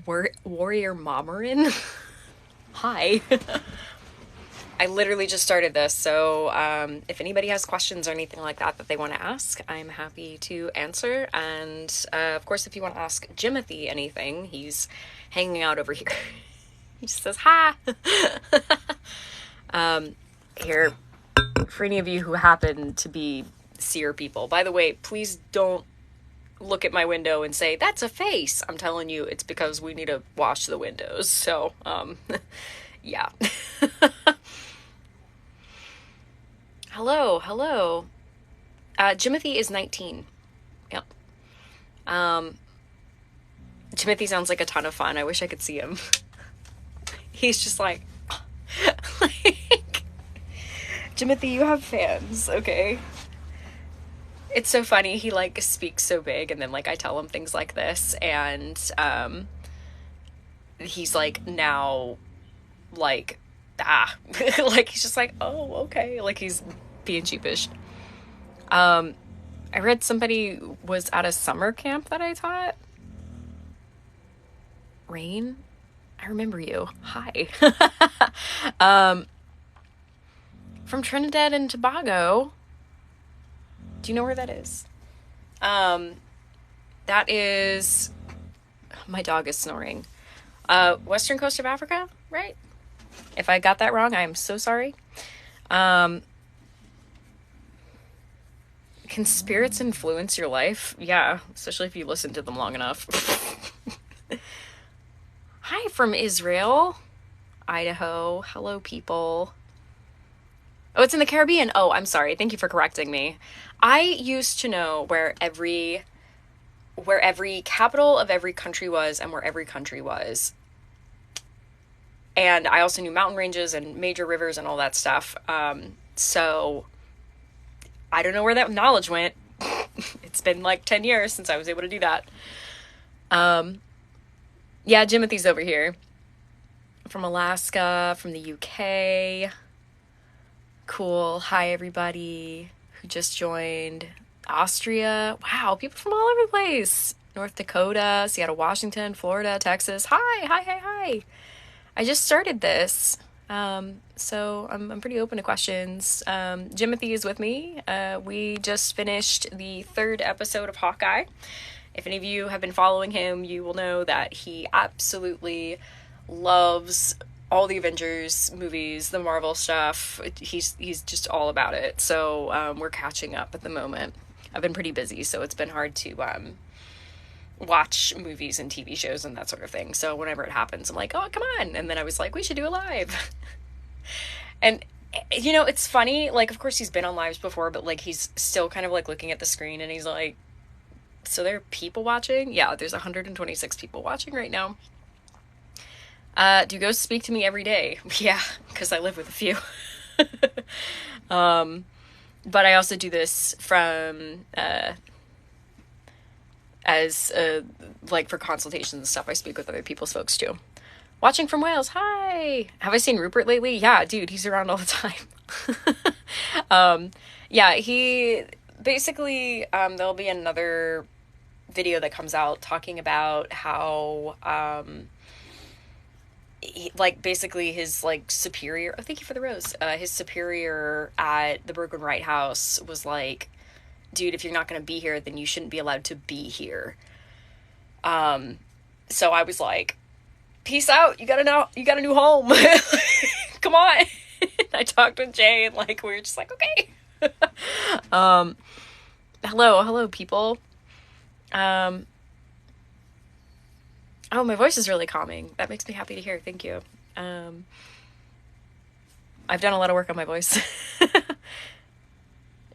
Warrior Momarin. Hi. I literally just started this, so if anybody has questions or anything like that that they want to ask, I'm happy to answer. And of course, if you want to ask Jimothy anything, he's hanging out over here. He just says, hi. Here, for any of you who happen to be seer people, by the way, please don't look at my window and say, that's a face. I'm telling you, it's because we need to wash the windows. So, yeah. Hello. Jimothy is 19. Yep. Jimothy sounds like a ton of fun. I wish I could see him. He's just like, Jimothy, you have fans, okay? It's so funny. He like speaks so big, and then like I tell him things like this, and he's like now like like he's just like, oh, okay, like he's being sheepish. I read somebody was at a summer camp that I taught. Rain, I remember you. Hi. From Trinidad and Tobago. Do you know where that is? That is, my dog is snoring. Western coast of Africa, right? If I got that wrong, I am so sorry. Can spirits influence your life? Yeah, especially if you listen to them long enough. Hi from Israel, Idaho. Hello, people. Oh, it's in the Caribbean. Oh, I'm sorry. Thank you for correcting me. I used to know where every capital of every country was and where every country was. And I also knew mountain ranges and major rivers and all that stuff. So I don't know where that knowledge went. It's been like 10 years since I was able to do that. Yeah, Jimothy's over here. From Alaska, from the UK. Cool. Hi, everybody who just joined. Austria. Wow, people from all over the place. North Dakota, Seattle, Washington, Florida, Texas. Hi. I just started this. So I'm pretty open to questions. Jimothy is with me. We just finished the 3rd episode of Hawkeye. If any of you have been following him, you will know that he absolutely loves all the Avengers movies, the Marvel stuff. He's just all about it. So we're catching up at the moment. I've been pretty busy, so it's been hard to watch movies and TV shows and that sort of thing. So whenever it happens, I'm like, oh, come on. And then I was like, we should do a live. And, you know, it's funny. Like, of course, he's been on lives before, but, like, he's still kind of, like, looking at the screen and he's like, so there are people watching? Yeah, there's 126 people watching right now. Do ghosts speak to me every day? Yeah, because I live with a few. But I also do this from, as, like, for consultations and stuff. I speak with other people's folks, too. Watching from Wales, hi! Have I seen Rupert lately? Yeah, dude, he's around all the time. Yeah, he, basically, there'll be another video that comes out talking about how, like, basically his, like, superior, oh, thank you for the rose, his superior at the Bergman Wright House was like, dude, if you're not going to be here, then you shouldn't be allowed to be here. So I was like, peace out, you got a new home. Come on. I talked with Jay and, like, we were just like, okay. Hello, people. Oh, my voice is really calming. That makes me happy to hear. Thank you. I've done a lot of work on my voice.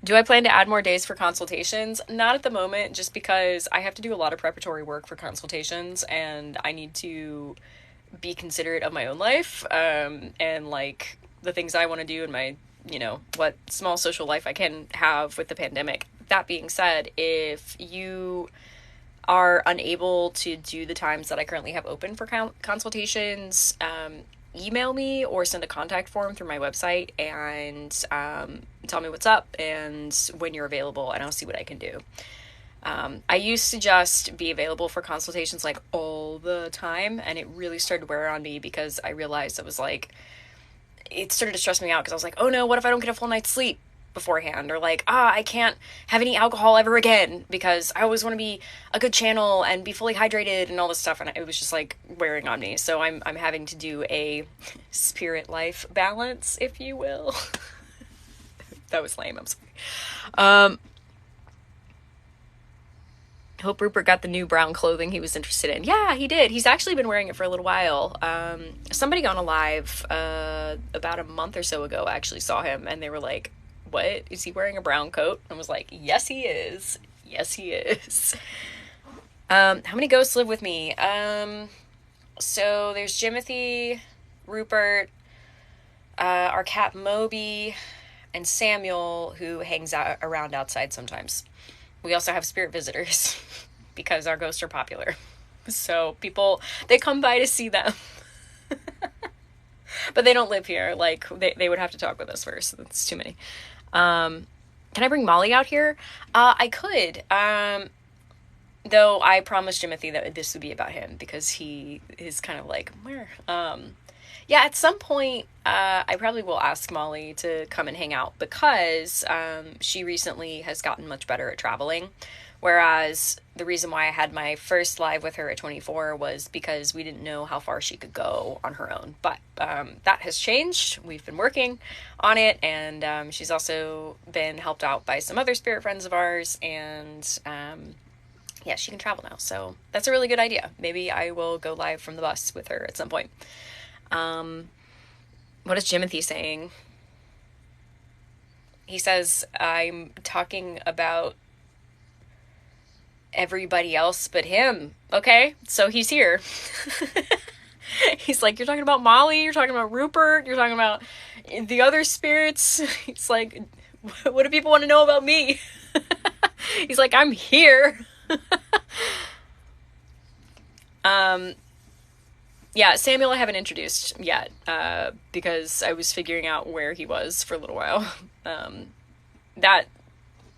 Do I plan to add more days for consultations? Not at the moment, just because I have to do a lot of preparatory work for consultations, and I need to be considerate of my own life, and, like, the things I want to do in my, you know, what small social life I can have with the pandemic. That being said, if you are unable to do the times that I currently have open for consultations, email me or send a contact form through my website and tell me what's up and when you're available, and I'll see what I can do. I used to just be available for consultations like all the time, and it really started to wear on me because I realized it was like, it started to stress me out because I was like, oh no, what if I don't get a full night's sleep beforehand? Or like, I can't have any alcohol ever again because I always want to be a good channel and be fully hydrated and all this stuff. And it was just like wearing on me. So I'm having to do a spirit life balance, if you will. That was lame. I'm sorry. Hope Rupert got the new brown clothing he was interested in. Yeah, he did. He's actually been wearing it for a little while. Somebody on a live about a month or so ago actually saw him, and they were like, what? Is he wearing a brown coat? And I was like, yes, he is. Yes, he is. How many ghosts live with me? So there's Jimothy, Rupert, our cat Moby, and Samuel, who hangs out around outside sometimes. We also have spirit visitors because our ghosts are popular. So people, they come by to see them. But they don't live here. Like, they would have to talk with us first. That's too many. Can I bring Molli out here? I could. Though I promised Jimothy that this would be about him because he is kind of like, where? Yeah, at some point, I probably will ask Molli to come and hang out because she recently has gotten much better at traveling. Whereas the reason why I had my first live with her at 24 was because we didn't know how far she could go on her own. But that has changed. We've been working on it, and she's also been helped out by some other spirit friends of ours, and yeah, she can travel now. So that's a really good idea. Maybe I will go live from the bus with her at some point. What is Jimothy saying? He says, I'm talking about everybody else but him. Okay, so he's here. He's like, you're talking about Molli, you're talking about Rupert, you're talking about the other spirits. He's like, what do people want to know about me? He's like, I'm here. Yeah, Samuel I haven't introduced yet, because I was figuring out where he was for a little while. That,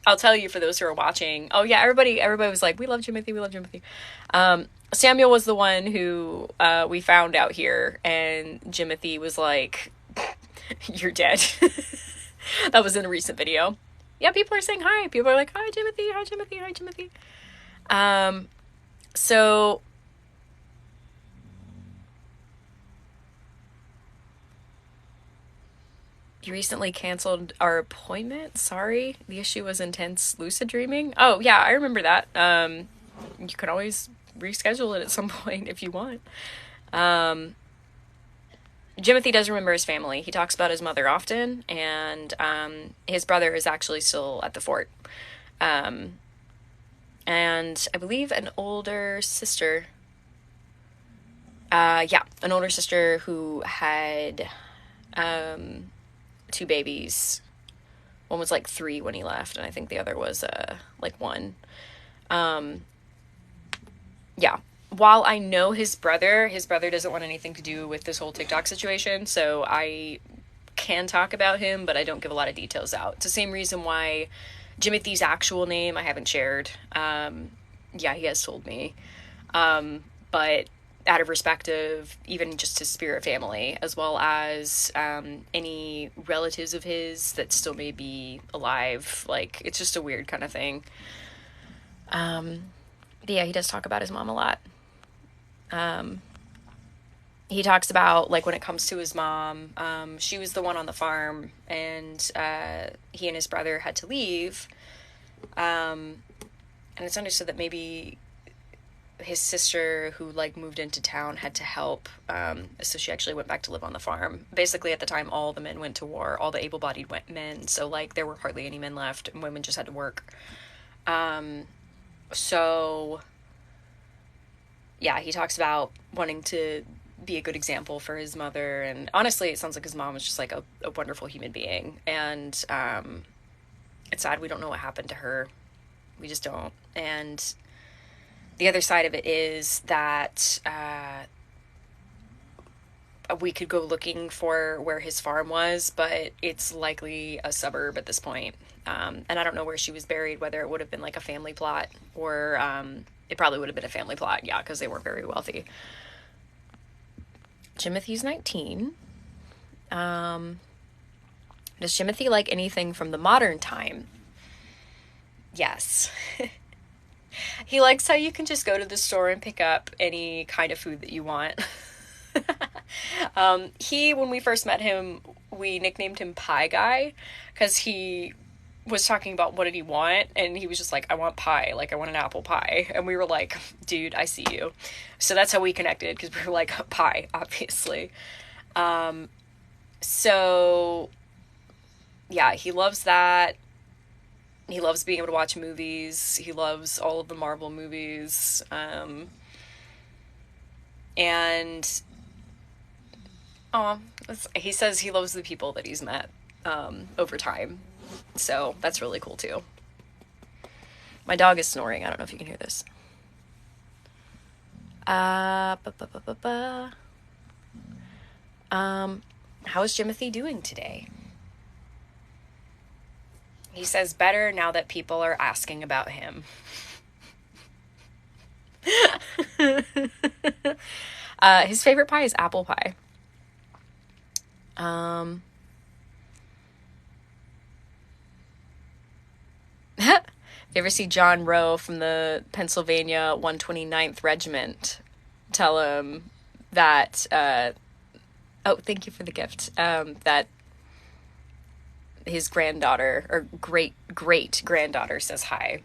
I'll tell you for those who are watching. Oh yeah, everybody was like, we love Jimothy, we love Jimothy. Samuel was the one who, we found out here, and Jimothy was like, you're dead. That was in a recent video. Yeah, people are saying hi. People are like, hi Jimothy, hi Jimothy, hi Jimothy. So... You recently canceled our appointment? Sorry. The issue was intense lucid dreaming. Oh, yeah, I remember that. You can always reschedule it at some point if you want. Jimothy does remember his family. He talks about his mother often, and his brother is actually still at the fort. And I believe an older sister. Yeah, an older sister who had... 2 babies. One was like 3 when he left, and I think the other was like 1. Yeah. While I know his brother doesn't want anything to do with this whole TikTok situation, so I can talk about him, but I don't give a lot of details out. It's the same reason why Jimothy's actual name I haven't shared. Yeah, he has told me. But out of respect of even just his spirit family, as well as any relatives of his that still may be alive. Like, it's just a weird kind of thing. But yeah, he does talk about his mom a lot. He talks about, like, when it comes to his mom, she was the one on the farm, and he and his brother had to leave. And it's understood that maybe his sister, who like moved into town, had to help, so she actually went back to live on the farm. Basically, at the time, all the men went to war, all the able-bodied men, so like there were hardly any men left, and women just had to work. So yeah, he talks about wanting to be a good example for his mother, and honestly, it sounds like his mom was just like a wonderful human being, and it's sad we don't know what happened to her. We just don't. And the other side of it is that we could go looking for where his farm was, but it's likely a suburb at this point. And I don't know where she was buried, whether it would have been like a family plot or it probably would have been a family plot, yeah, because they weren't very wealthy. Jimothy's 19. Does Jimothy like anything from the modern time? Yes. He likes how you can just go to the store and pick up any kind of food that you want. When we first met him, we nicknamed him Pie Guy because he was talking about what did he want, and he was just like, I want pie, like I want an apple pie. And we were like, dude, I see you. So that's how we connected, because we were like, pie, obviously. So yeah, he loves that. He loves being able to watch movies. He loves all of the Marvel movies. And he says he loves the people that he's met over time. So that's really cool too. My dog is snoring. I don't know if you can hear this. How is Jimothy doing today? He says better now that people are asking about him. His favorite pie is apple pie. If you ever see John Roe from the Pennsylvania 129th Regiment, tell him that, thank you for the gift, that his granddaughter, or great-granddaughter, says hi.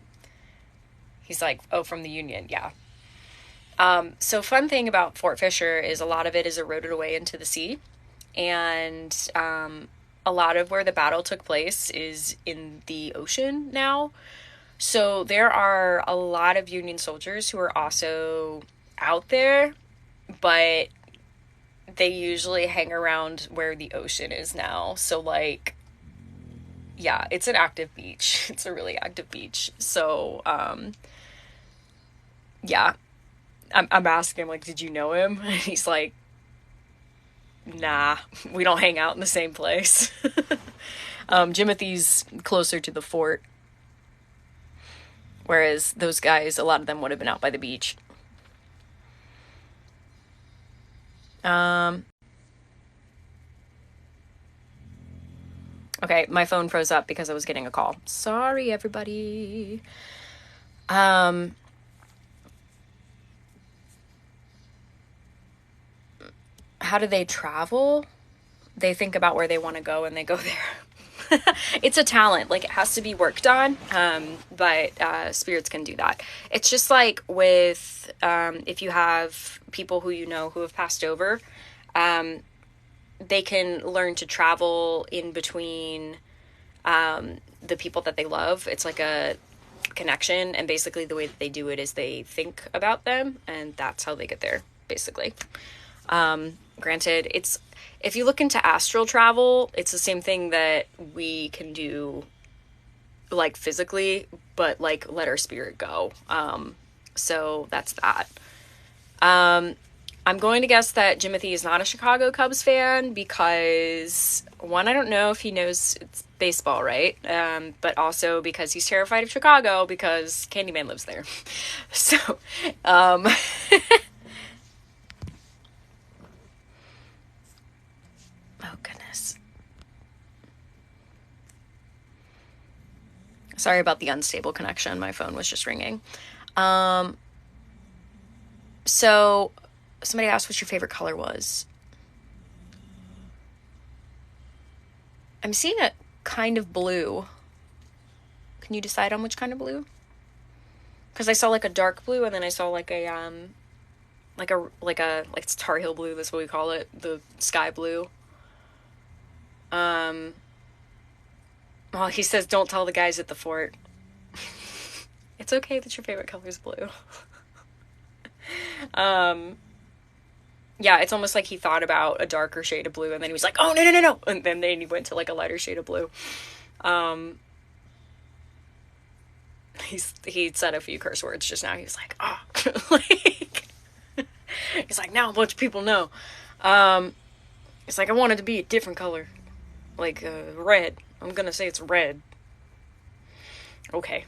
He's like, oh, from the Union, yeah. So fun thing about Fort Fisher is a lot of it is eroded away into the sea, and a lot of where the battle took place is in the ocean now. So there are a lot of Union soldiers who are also out there, but they usually hang around where the ocean is now. So like, yeah, it's an active beach. It's a really active beach. So, yeah, I'm asking him, like, did you know him? And he's like, nah, we don't hang out in the same place. Jimothy's closer to the fort, whereas those guys, a lot of them would have been out by the beach. Okay, my phone froze up because I was getting a call. Sorry, everybody. How do they travel? They think about where they want to go and they go there. It's a talent. Like, it has to be worked on, but spirits can do that. It's just like with if you have people who you know who have passed over, they can learn to travel in between the people that they love. It's like a connection, and basically the way that they do it is they think about them, and that's how they get there, basically. Granted, it's, if you look into astral travel, it's the same thing that we can do, like, physically, but, like, let our spirit go. So that's that. I'm going to guess that Jimothy is not a Chicago Cubs fan because, one, I don't know if he knows it's baseball, right? But also because he's terrified of Chicago because Candyman lives there. So, oh, goodness. Sorry about the unstable connection. My phone was just ringing. So somebody asked what your favorite color was. I'm seeing a kind of blue. Can you decide on which kind of blue? Because I saw like a dark blue, and then I saw like a like it's Tar Heel blue. That's what we call it, the sky blue. Well, he says don't tell the guys at the fort. It's okay that your favorite color is blue. Yeah, it's almost like he thought about a darker shade of blue, and then he was like, oh, no. And then he went to like a lighter shade of blue. He said a few curse words just now. He was like, oh, like, he's like, now a bunch of people know. It's like, I want it to be a different color. Like, red. I'm gonna say it's red. Okay.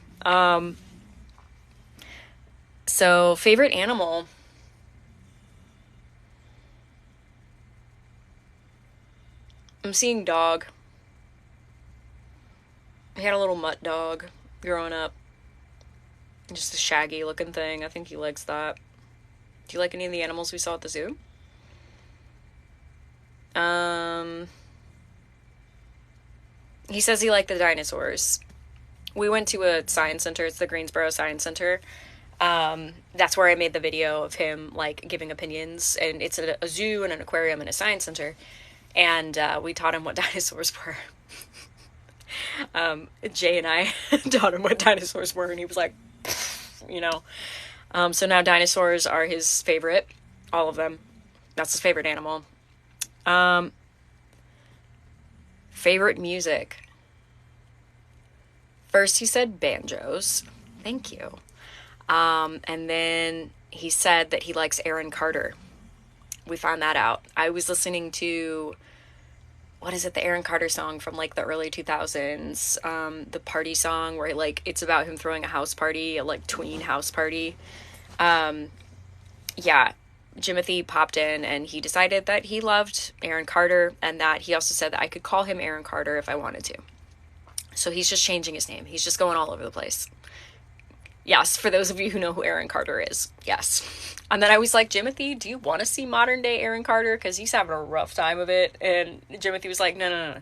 So, favorite animal? I'm seeing dog. He had a little mutt dog growing up. Just a shaggy looking thing. I think he likes that. Do you like any of the animals we saw at the zoo? He says he liked the dinosaurs. We went to a science center. It's the Greensboro Science Center. That's where I made the video of him, like, giving opinions. And it's a zoo and an aquarium and a science center. And we taught him what dinosaurs were. Jay and I taught him what dinosaurs were, and he was like, you know. So now dinosaurs are his favorite. All of them. That's his favorite animal. Favorite music. First he said banjos. Thank you. And then he said that he likes Aaron Carter. We found that out. I was listening to, what is it, the Aaron Carter song from like the early 2000s, the party song where like it's about him throwing a house party, a like tween house party. Yeah, Jimothy popped in and he decided that he loved Aaron Carter, and that he also said that I could call him Aaron Carter if I wanted to. So he's just changing his name. He's just going all over the place. Yes, for those of you who know who Aaron Carter is. Yes. And then I was like, Jimothy, do you want to see modern day Aaron Carter? Because he's having a rough time of it. And Jimothy was like, no.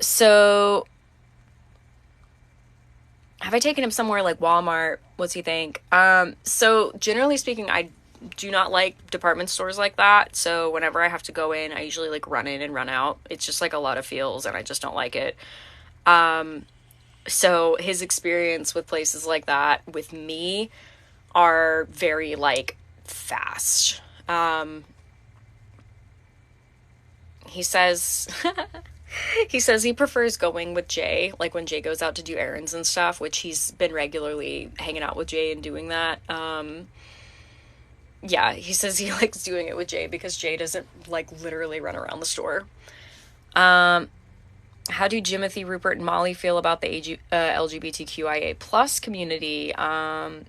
So have I taken him somewhere like Walmart? What's he think? So generally speaking, I do not like department stores like that. So whenever I have to go in, I usually like run in and run out. It's just like a lot of feels and I just don't like it. So his experience with places like that with me are very like fast. He says he prefers going with Jay, like when Jay goes out to do errands and stuff, which he's been regularly hanging out with Jay and doing that. Yeah, he says he likes doing it with Jay because Jay doesn't like literally run around the store. How do Jimothy, Rupert, and Molli feel about the LGBTQIA plus community? Well,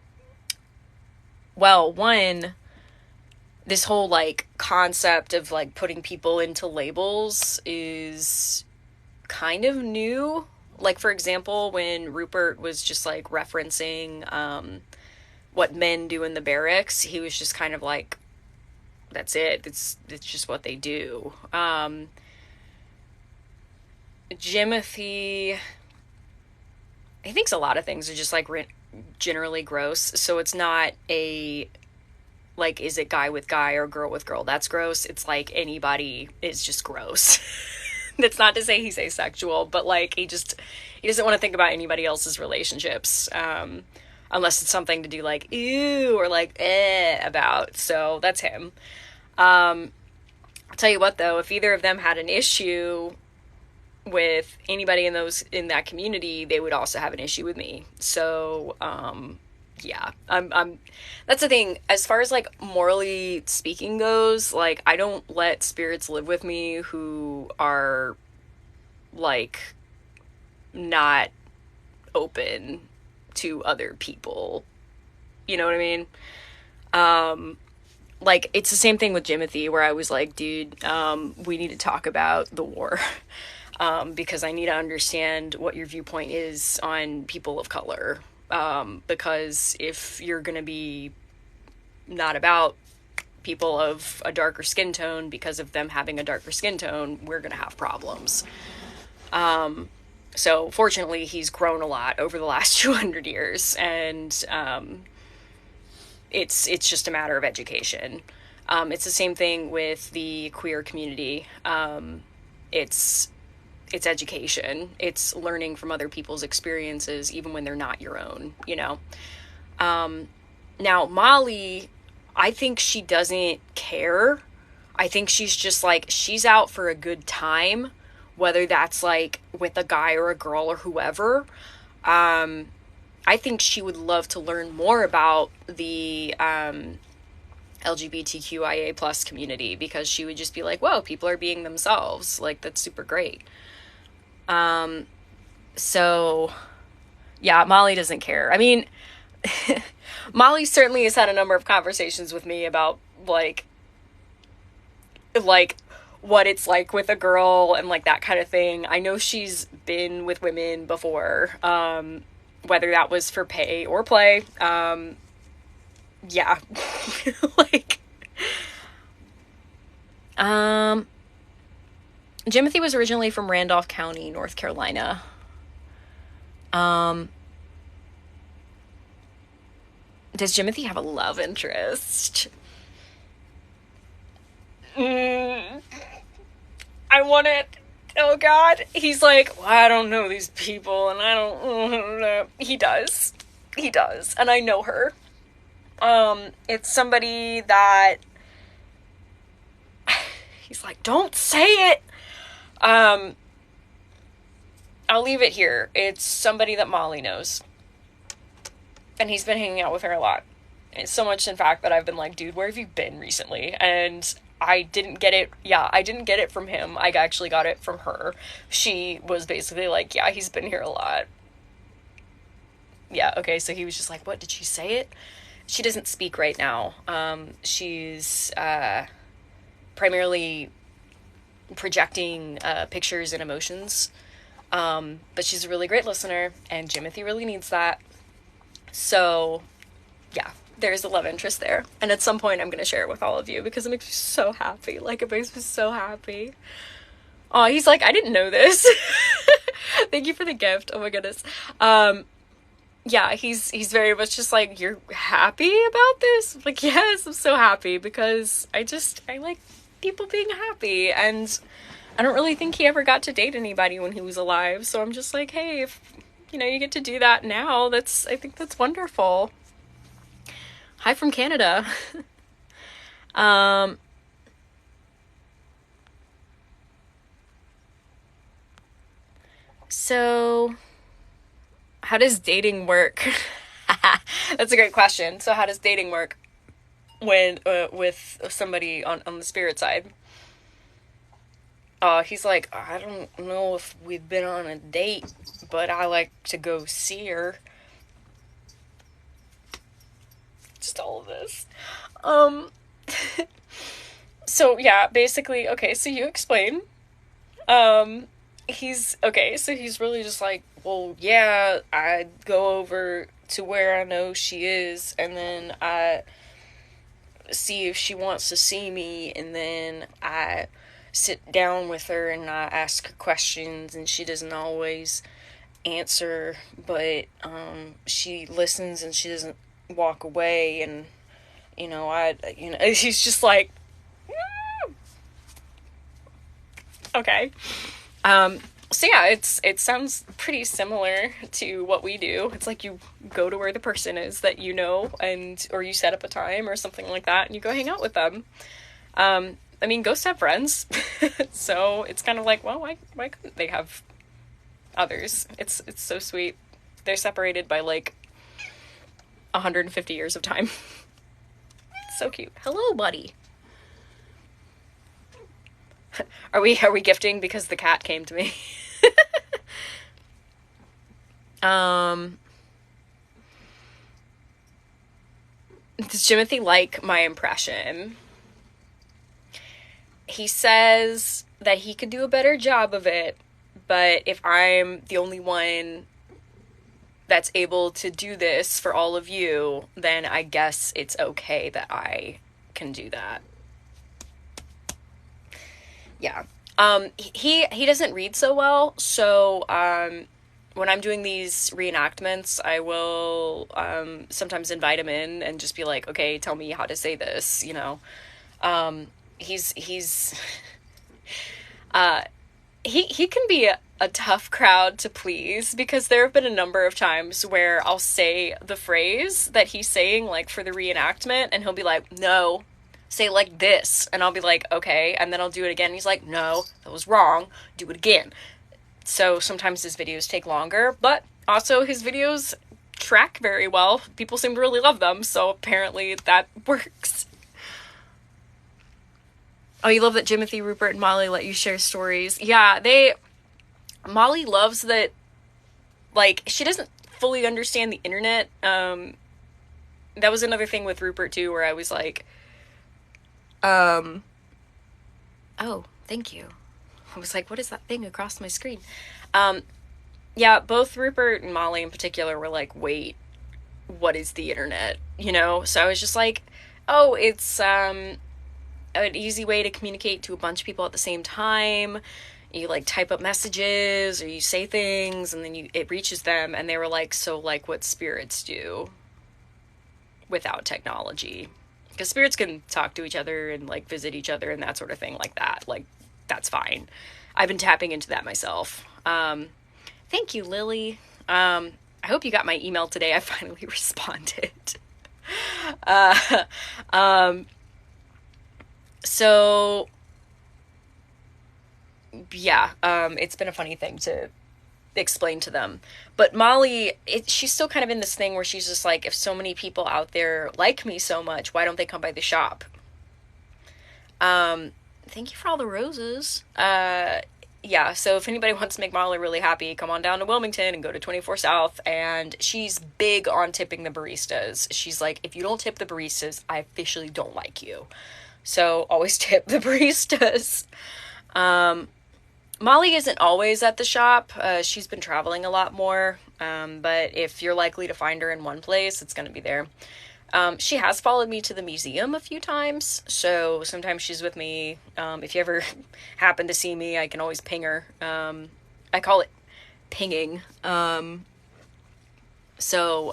one, this whole like concept of like putting people into labels is kind of new. Like, for example, when Rupert was just like referencing what men do in the barracks, he was just kind of like, that's it. It's just what they do. Jimothy, he thinks a lot of things are just like generally gross. So it's not a like, is it guy with guy or girl with girl? That's gross. It's like anybody is just gross. That's not to say he's asexual, but like he doesn't want to think about anybody else's relationships. Unless it's something to do like ew or like about. So that's him. I'll tell you what though, if either of them had an issue with anybody in that community, they would also have an issue with me. So yeah, I'm that's the thing, as far as like morally speaking goes, like I don't let spirits live with me who are like not open to other people, you know what I mean? Like it's the same thing with Jimothy, where I was like, dude, we need to talk about the war. Because I need to understand what your viewpoint is on people of color. Because if you're going to be not about people of a darker skin tone because of them having a darker skin tone, we're going to have problems. So fortunately, he's grown a lot over the last 200 years, and it's just a matter of education. It's the same thing with the queer community. It's education. It's learning from other people's experiences, even when they're not your own, you know? Now, Molli, I think she doesn't care. I think she's just like, she's out for a good time, whether that's like with a guy or a girl or whoever. I think she would love to learn more about the LGBTQIA plus community, because she would just be like, whoa, people are being themselves. Like, that's super great. So yeah, Molli doesn't care. I mean, Molly certainly has had a number of conversations with me about like what it's like with a girl and like that kind of thing. I know she's been with women before, whether that was for pay or play. Yeah. Like, Jimothy was originally from Randolph County, North Carolina. Does Jimothy have a love interest? I want it. Oh God. He's like, well, I don't know these people, and I don't know. He does. He does. And I know her. It's somebody that he's like, don't say it. I'll leave it here. It's somebody that Molli knows. And he's been hanging out with her a lot. It's so much, in fact, that I've been like, dude, where have you been recently? And I didn't get it. Yeah, I didn't get it from him. I actually got it from her. She was basically like, yeah, he's been here a lot. Yeah, okay, so he was just like, what, did she say it? She doesn't speak right now. She's primarily projecting pictures and emotions. But she's a really great listener, and Jimothy really needs that. So, yeah, there's a love interest there. And at some point I'm going to share it with all of you because it makes me so happy. Like, it makes me so happy. Oh, he's like, I didn't know this. Thank you for the gift. Oh my goodness. Yeah, he's very much just like, you're happy about this? I'm like, yes, I'm so happy because I like people being happy. And I don't really think he ever got to date anybody when he was alive. So I'm just like, hey, if you get to do that now, I think that's wonderful. Hi from Canada. So how does dating work? That's a great question. So how does dating work when with somebody on the spirit side? He's like, I don't know if we've been on a date, but I like to go see her. Just all of this. So yeah, basically, okay, so you explain. He's really just like, well, yeah, I go over to where I know she is, and then I see if she wants to see me, and then I sit down with her and I ask her questions, and she doesn't always answer, but she listens and she doesn't walk away, and he's just like, okay. So yeah, it sounds pretty similar to what we do. It's like you go to where the person is that you know, or you set up a time or something like that, and you go hang out with them. I mean, ghosts have friends, so it's kind of like, well, why couldn't they have others? It's so sweet. They're separated by like 150 years of time. It's so cute. Hello, buddy. Are we gifting because the cat came to me? Does Jimothy like my impression? He says that he could do a better job of it, but if I'm the only one that's able to do this for all of you, then I guess it's okay that I can do that. Yeah. He doesn't read so well, so when I'm doing these reenactments, I will sometimes invite him in and just be like, okay, tell me how to say this, he's he can be a tough crowd to please, because there have been a number of times where I'll say the phrase that he's saying, like, for the reenactment, and he'll be like, no, say it like this, and I'll be like, okay, and then I'll do it again. He's like, no, that was wrong, do it again. So sometimes his videos take longer, but also his videos track very well. People seem to really love them, so apparently that works. Oh, you love that Jimothy, Rupert, and Molly let you share stories. Yeah, Molly loves that, like, she doesn't fully understand the internet. That was another thing with Rupert, too, where I was like, oh, thank you. I was like, what is that thing across my screen? Yeah, both Rupert and Molly in particular were like, wait, what is the internet? You know? So I was just like, oh, it's an easy way to communicate to a bunch of people at the same time. You like type up messages or you say things and then it reaches them, and they were like, so like what spirits do without technology. Because spirits can talk to each other and like visit each other and that sort of thing like that. Like, that's fine. I've been tapping into that myself. Thank you, Lily. I hope you got my email today. I finally responded. So yeah, it's been a funny thing to explain to them. But Molly, she's still kind of in this thing where she's just like, if so many people out there like me so much, why don't they come by the shop? Thank you for all the roses. Yeah, so if anybody wants to make Molly really happy, come on down to Wilmington and go to 24 South. And she's big on tipping the baristas. She's like, if you don't tip the baristas, I officially don't like you. So always tip the baristas. Molly isn't always at the shop. She's been traveling a lot more. But if you're likely to find her in one place, it's going to be there. She has followed me to the museum a few times, so sometimes she's with me. If you ever happen to see me, I can always ping her. I call it pinging. So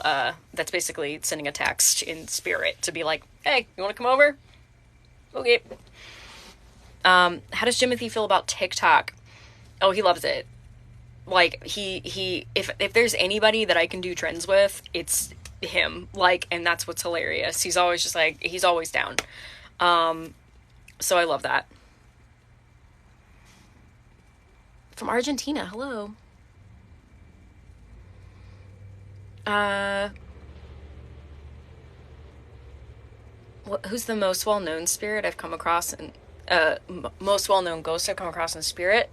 that's basically sending a text in spirit to be like, hey, you want to come over? Okay. How does Jimothy feel about TikTok? Oh, he loves it. Like, if there's anybody that I can do trends with, it's him. Like, and that's what's hilarious. He's always just like, he's always down. So I love that. From Argentina, hello. Who's the most well-known spirit I've come across, and most well-known ghost I've come across in spirit?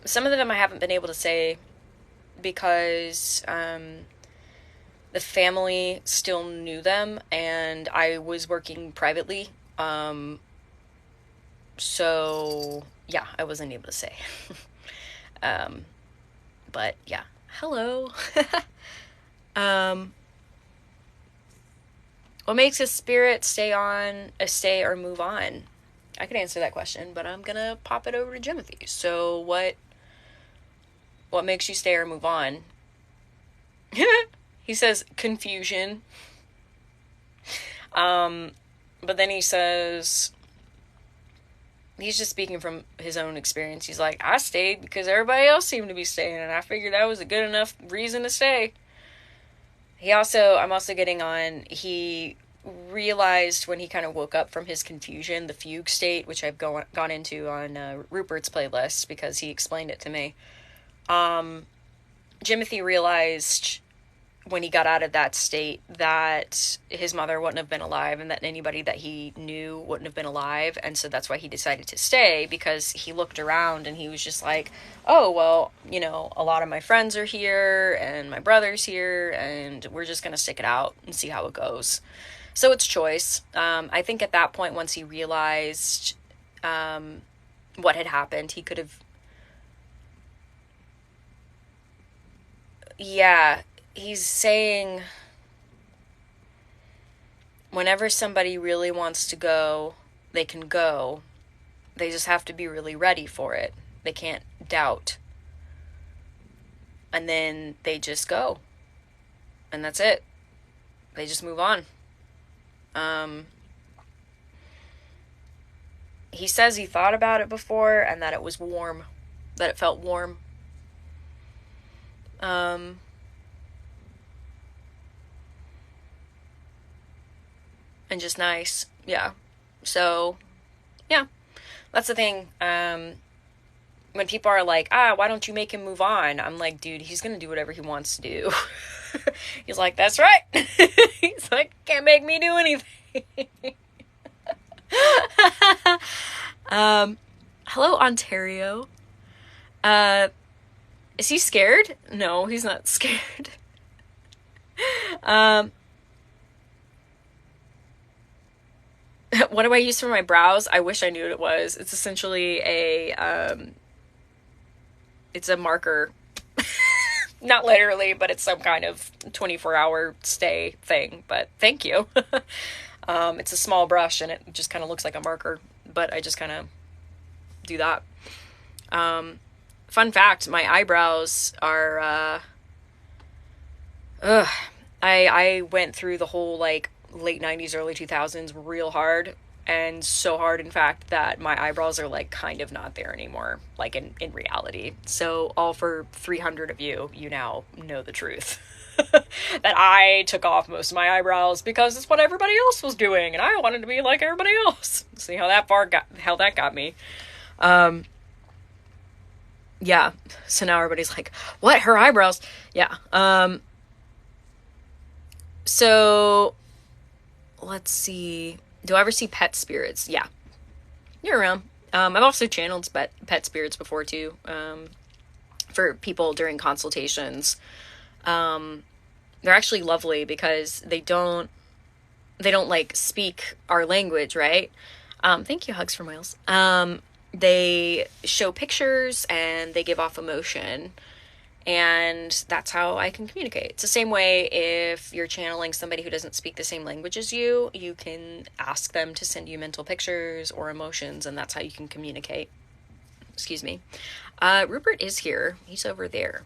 Some of them I haven't been able to say because the family still knew them and I was working privately. So yeah, I wasn't able to say. But yeah, hello. What makes a spirit stay or move on? I could answer that question, but I'm gonna pop it over to Jimothy. So what makes you stay or move on? He says confusion. But then he says, he's just speaking from his own experience. He's like, I stayed because everybody else seemed to be staying, and I figured that was a good enough reason to stay. I'm also getting on, he realized when he kind of woke up from his confusion, the fugue state, which I've gone into on Rupert's playlist because he explained it to me. Jimothy realized when he got out of that state that his mother wouldn't have been alive and that anybody that he knew wouldn't have been alive. And so that's why he decided to stay, because he looked around and he was just like, oh, well, you know, a lot of my friends are here and my brother's here and we're just going to stick it out and see how it goes. So it's choice. I think at that point, once he realized what had happened, he could have... Yeah, he's saying whenever somebody really wants to go, they can go. They just have to be really ready for it. They can't doubt. And then they just go. And that's it. They just move on. He says he thought about it before and that it was warm. That it felt warm. And just nice. Yeah. So, yeah. That's the thing. When people are like, why don't you make him move on? I'm like, dude, he's gonna do whatever he wants to do. He's like, that's right. He's like, can't make me do anything. Hello, Ontario. Uh, is he scared? No, he's not scared. Um, what do I use for my brows? I wish I knew what it was. It's essentially it's a marker. Not literally, but it's some kind of 24-hour stay thing. But thank you. It's a small brush and it just kind of looks like a marker, but I just kind of do that. Fun fact, my eyebrows are, I went through the whole like late 90s, early 2000s real hard, and so hard in fact that my eyebrows are like kind of not there anymore, like in reality. So all for 300 of you, you now know the truth. That I took off most of my eyebrows because it's what everybody else was doing and I wanted to be like everybody else. See how that got me. Yeah. So now everybody's like, what? Her eyebrows? Yeah. So let's see. Do I ever see pet spirits? Yeah. You're around. I've also channeled pet spirits before too. For people during consultations. They're actually lovely because they don't like speak our language, right? Thank you, Hugs for Miles. They show pictures and they give off emotion, and that's how I can communicate. It's the same way if you're channeling somebody who doesn't speak the same language as you can ask them to send you mental pictures or emotions, and that's how you can communicate. Excuse me. Rupert is here. He's over there.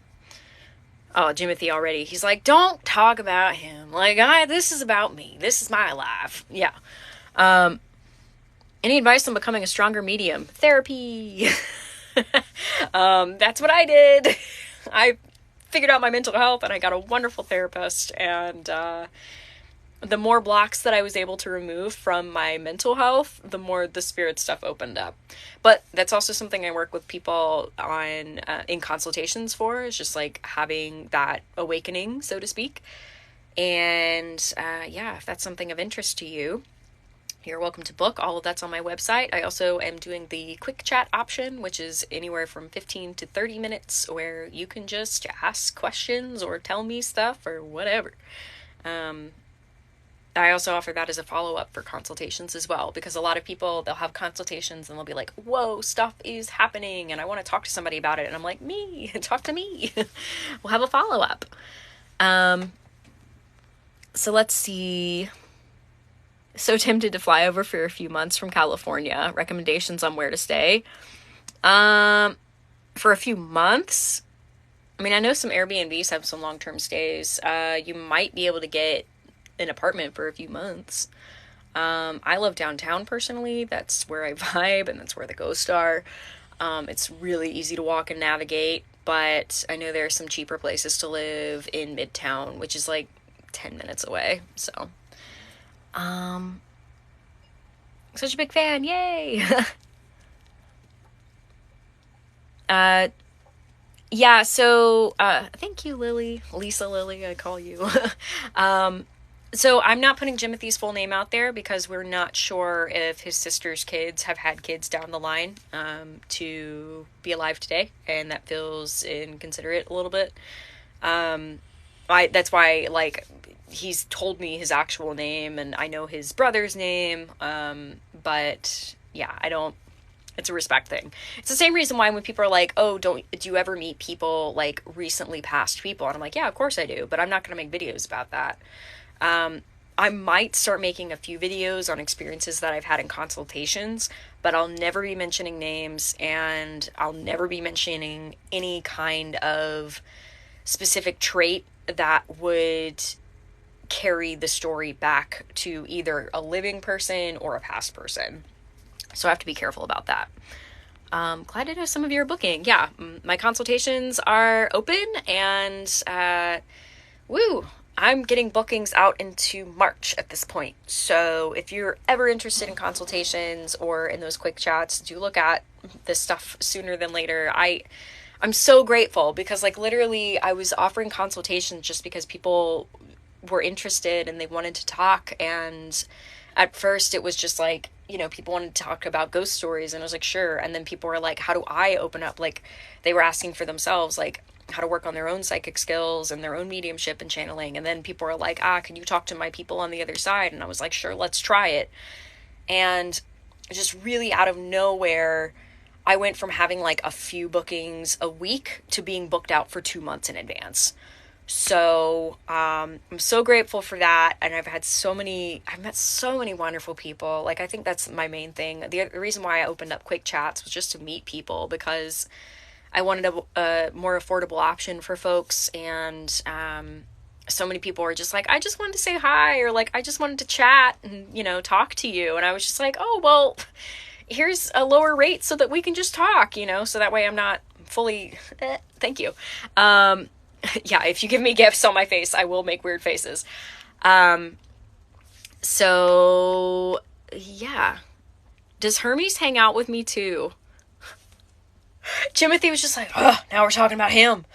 Oh, Jimothy already. He's like, don't talk about him. Like, this is about me. This is my life. Yeah. Any advice on becoming a stronger medium? Therapy. That's what I did. I figured out my mental health and I got a wonderful therapist, and the more blocks that I was able to remove from my mental health, the more the spirit stuff opened up. But that's also something I work with people on in consultations for, is just like having that awakening, so to speak. And yeah, if that's something of interest to you, you're welcome to book. All of that's on my website. I also am doing the quick chat option, which is anywhere from 15 to 30 minutes, where you can just ask questions or tell me stuff or whatever. I also offer that as a follow-up for consultations as well, because a lot of people, they'll have consultations and they'll be like, whoa, stuff is happening and I want to talk to somebody about it. And I'm like, me, talk to me. We'll have a follow-up. So let's see. So tempted to fly over for a few months from California. Recommendations on where to stay. For a few months, I mean, I know some Airbnbs have some long-term stays. You might be able to get an apartment for a few months. I live downtown personally. That's where I vibe and that's where the ghosts are. It's really easy to walk and navigate, but I know there are some cheaper places to live in Midtown, which is like 10 minutes away. So, such a big fan. Yay. Yeah, so, thank you, Lily. Lisa Lily, I call you. So I'm not putting Jimothy's full name out there because we're not sure if his sister's kids have had kids down the line, to be alive today, and that feels inconsiderate a little bit. That's why, like, he's told me his actual name, and I know his brother's name, but, yeah, it's a respect thing. It's the same reason why when people are like, oh, do you ever meet people, like, recently passed people? And I'm like, yeah, of course I do, but I'm not going to make videos about that. I might start making a few videos on experiences that I've had in consultations, but I'll never be mentioning names, and I'll never be mentioning any kind of specific trait that would carry the story back to either a living person or a past person. So I have to be careful about that. Glad to know some of you are booking. Yeah, my consultations are open, and I'm getting bookings out into March at this point. So if you're ever interested in consultations or in those quick chats, do look at this stuff sooner than later. I'm so grateful because, like, literally I was offering consultations just because people were interested and they wanted to talk, and at first it was just like, people wanted to talk about ghost stories, and I was like, sure. And then people were like, how do I open up? Like, they were asking for themselves, like, how to work on their own psychic skills and their own mediumship and channeling. And then people were like, can you talk to my people on the other side? And I was like, sure, let's try it. And just really out of nowhere, I went from having like a few bookings a week to being booked out for 2 months in advance. So I'm so grateful for that. And I've met so many wonderful people. Like, I think that's my main thing. The reason why I opened up Quick Chats was just to meet people, because I wanted a more affordable option for folks. And so many people were just like, I just wanted to say hi, or like, I just wanted to chat and, talk to you. And I was just like, oh, well, here's a lower rate so that we can just talk, so that way I'm not fully, thank you. Yeah, if you give me gifts on my face, I will make weird faces. So yeah. Does Hermes hang out with me too? Jimothy was just like, oh, now we're talking about him.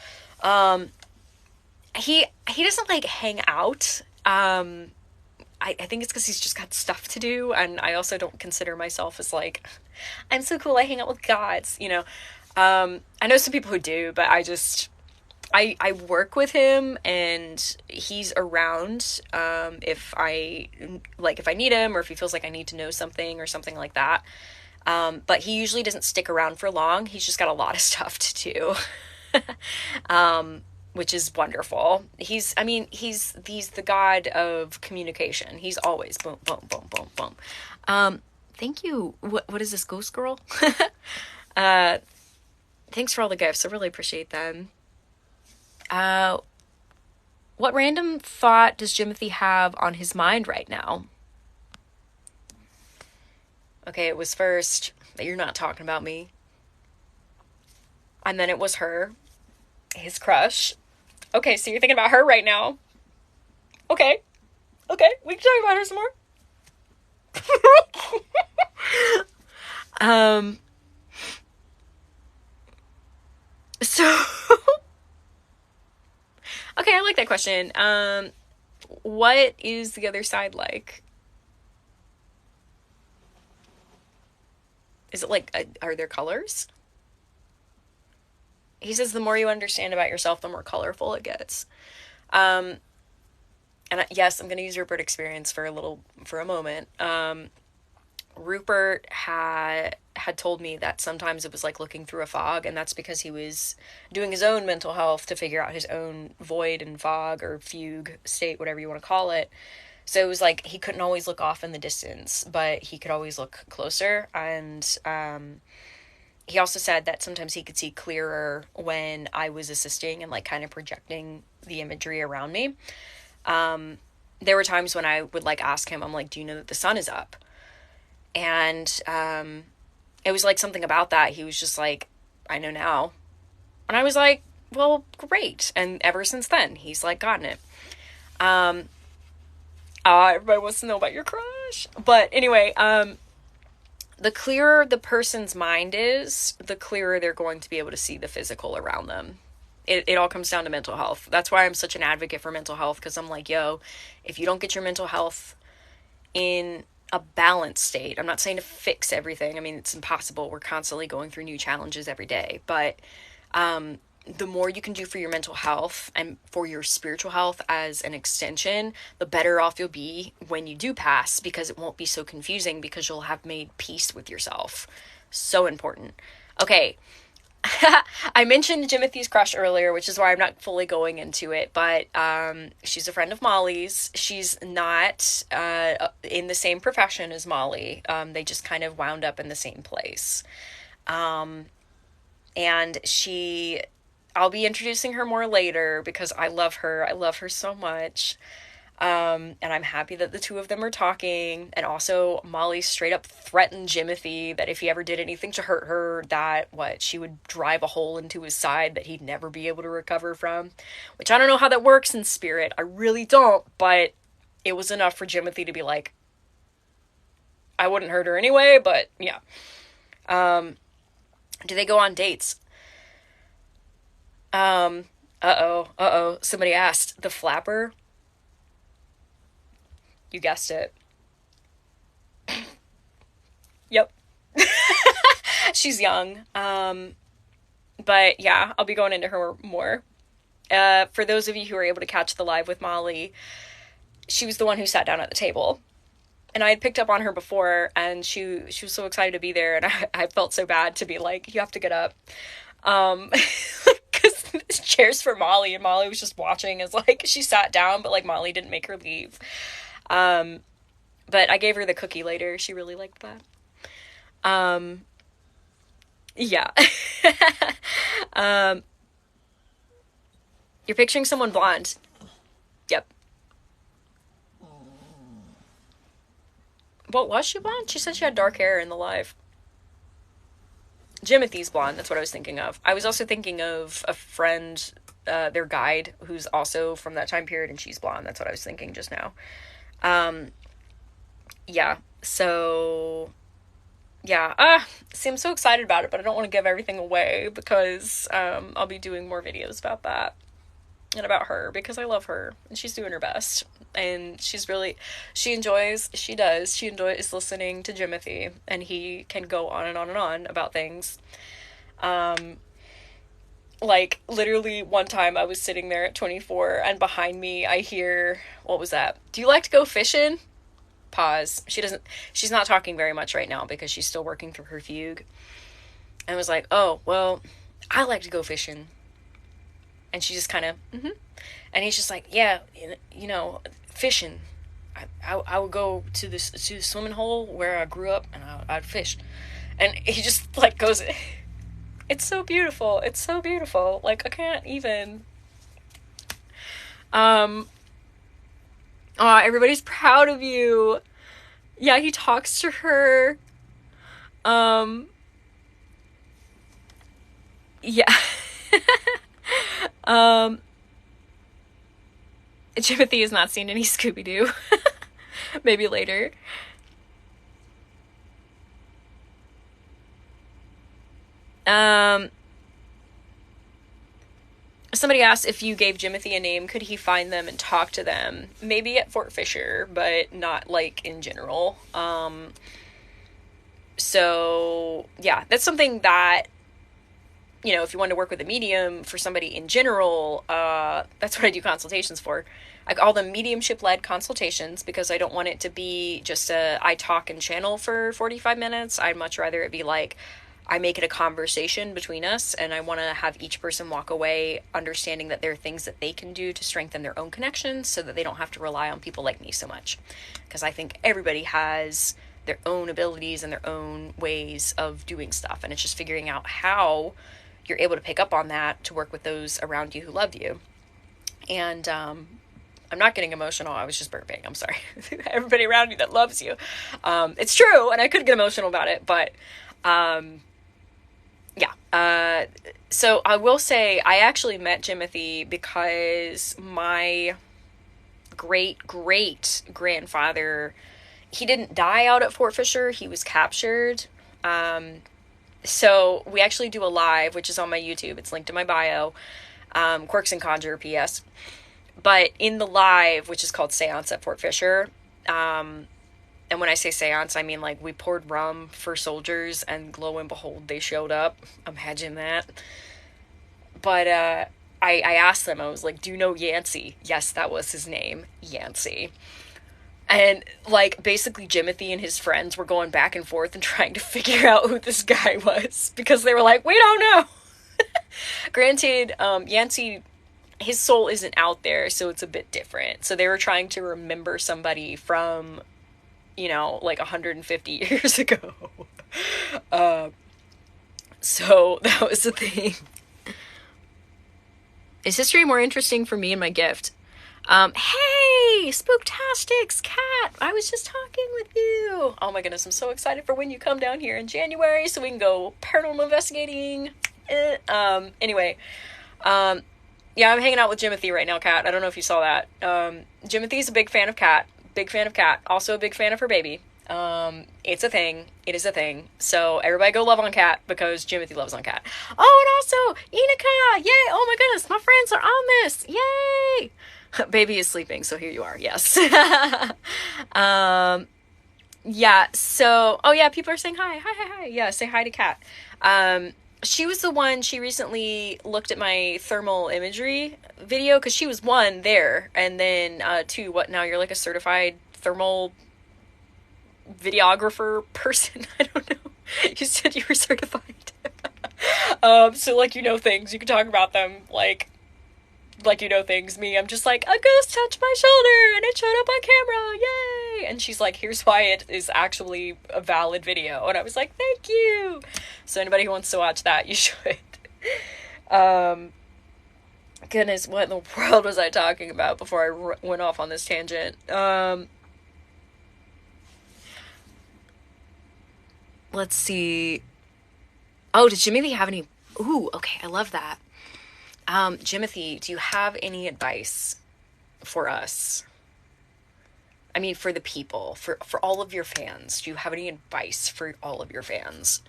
He doesn't like hang out. I think it's because he's just got stuff to do, and I also don't consider myself as like, I'm so cool, I hang out with gods, I know some people who do, but I work with him, and he's around if I need him, or if he feels like I need to know something or something like that. But he usually doesn't stick around for long. He's just got a lot of stuff to do. Which is wonderful. He's the god of communication. He's always boom, boom, boom, boom, boom. Thank you. What is this, Ghost Girl? Thanks for all the gifts. I really appreciate them. What random thought does Jimothy have on his mind right now? Okay, it was first that you're not talking about me. And then it was her, his crush. Okay, so you're thinking about her right now. Okay, we can talk about her some more. So, okay, I like that question. What is the other side like? Is it like, are there colors? He says the more you understand about yourself, the more colorful it gets. And yes, I'm going to use Rupert experience for a moment. Rupert had told me that sometimes it was like looking through a fog, and that's because he was doing his own mental health to figure out his own void and fog or fugue state, whatever you want to call it. So it was like he couldn't always look off in the distance, but he could always look closer. And he also said that sometimes he could see clearer when I was assisting and like kind of projecting the imagery around me. There were times when I would like ask him, I'm like, do you know that the sun is up? And it was like something about that. He was just like, I know now. And I was like, well, great. And ever since then, he's like gotten it. Everybody wants to know about your crush. But anyway, the clearer the person's mind is, the clearer they're going to be able to see the physical around them. It all comes down to mental health. That's why I'm such an advocate for mental health, because I'm like, yo, if you don't get your mental health in a balanced state, I'm not saying to fix everything. I mean, it's impossible. We're constantly going through new challenges every day. But the more you can do for your mental health and for your spiritual health as an extension, the better off you'll be when you do pass, because it won't be so confusing, because you'll have made peace with yourself. So important. Okay. I mentioned Jimothy's crush earlier, which is why I'm not fully going into it, but she's a friend of Molly's. She's not in the same profession as Molly. They just kind of wound up in the same place. And I'll be introducing her more later, because I love her. I love her so much. And I'm happy that the two of them are talking. And also, Molly straight up threatened Jimothy that if he ever did anything to hurt her, that she would drive a hole into his side that he'd never be able to recover from. Which I don't know how that works in spirit. I really don't. But it was enough for Jimothy to be like, I wouldn't hurt her anyway, but yeah. Do they go on dates? Somebody asked. The flapper? You guessed it. Yep. She's young. But yeah, I'll be going into her more. For those of you who were able to catch the live with Molly, she was the one who sat down at the table. And I had picked up on her before, and she was so excited to be there, and I felt so bad to be like, you have to get up. Because chairs for Molly, and Molly was just watching as, like, she sat down, but, like, Molly didn't make her leave. But I gave her the cookie later. She really liked that. Yeah. You're picturing someone blonde. Yep. What, was she blonde? She said she had dark hair in the live. Jimothy's blonde, that's what I was thinking of. I was also thinking of a friend, their guide, who's also from that time period, and she's blonde. That's what I was thinking just now. Yeah, so, yeah. See, I'm so excited about it, but I don't want to give everything away, because I'll be doing more videos about that, and about her, because I love her, and she's doing her best. And she enjoys listening to Jimothy, and he can go on and on and on about things. Like, literally one time I was sitting there at 24, and behind me I hear, what was that? Do you like to go fishing? Pause. She's not talking very much right now because she's still working through her fugue. And was like, oh, well, I like to go fishing. And she just kind of, And he's just like, yeah, fishing. I would go to the swimming hole where I grew up, and I'd fish. And he just, like, goes, it's so beautiful. It's so beautiful. Like, I can't even. Everybody's proud of you. Yeah, he talks to her. Yeah. Jimothy has not seen any Scooby-Doo. Maybe later. Somebody asked if you gave Jimothy a name, could he find them and talk to them? Maybe at Fort Fisher, but not, like, in general. So, yeah, that's something that, if you want to work with a medium for somebody in general, that's what I do consultations for. I call them mediumship-led consultations, because I don't want it to be just I talk and channel for 45 minutes. I'd much rather it be like, I make it a conversation between us, and I want to have each person walk away understanding that there are things that they can do to strengthen their own connections, so that they don't have to rely on people like me so much. Because I think everybody has their own abilities and their own ways of doing stuff, and it's just figuring out how you're able to pick up on that to work with those around you who love you. And I'm not getting emotional. I was just burping. I'm sorry. Everybody around you that loves you. It's true, and I could get emotional about it, but yeah. So I will say I actually met Jimothy because my great-great-grandfather, he didn't die out at Fort Fisher. He was captured. So we actually do a live, which is on my YouTube. It's linked in my bio. Quirks and Conjure, P.S. But in the live, which is called Seance at Fort Fisher, and when I say seance, I mean, like, we poured rum for soldiers, and lo and behold, they showed up. Imagine that. But I asked them, I was like, do you know Yancey? Yes, that was his name, Yancey. And, like, basically Jimothy and his friends were going back and forth and trying to figure out who this guy was, because they were like, we don't know. Granted, Yancey, his soul isn't out there, so it's a bit different. So they were trying to remember somebody from, like 150 years ago. So that was the thing. Is history more interesting for me and my gift? Hey, Spooktastics Cat, I was just talking with you. Oh my goodness, I'm so excited for when you come down here in January so we can go paranormal investigating. Anyway, yeah, I'm hanging out with Jimothy right now, Cat. I don't know if you saw that. Jimothy's a big fan of Cat. Also a big fan of her baby. It's a thing. It is a thing. So everybody go love on Cat, because Jimothy loves on Cat. Oh, and also Enika, yay! Oh my goodness, my friends are on this, yay! Baby is sleeping, so here you are. Yes. Yeah, so, oh yeah, people are saying hi, hi, hi, hi. Yeah, say hi to Kat. She was the one, she recently looked at my thermal imagery video, because she was one, there, and then two, what now, you're like a certified thermal videographer person? I don't know. You said you were certified. So like, you know things, you can talk about them, like you know things. Me, I'm just like, a ghost touched my shoulder and it showed up on camera, yay! And she's like, here's why it is actually a valid video. And I was like, thank you. So anybody who wants to watch that, you should. Goodness, what in the world was I talking about before I went off on this tangent? Let's see. Oh, did Jimothy have any? Ooh, okay, I love that. Jimothy, do you have any advice for us? I mean, for the people, for all of your fans. Do you have any advice for all of your fans?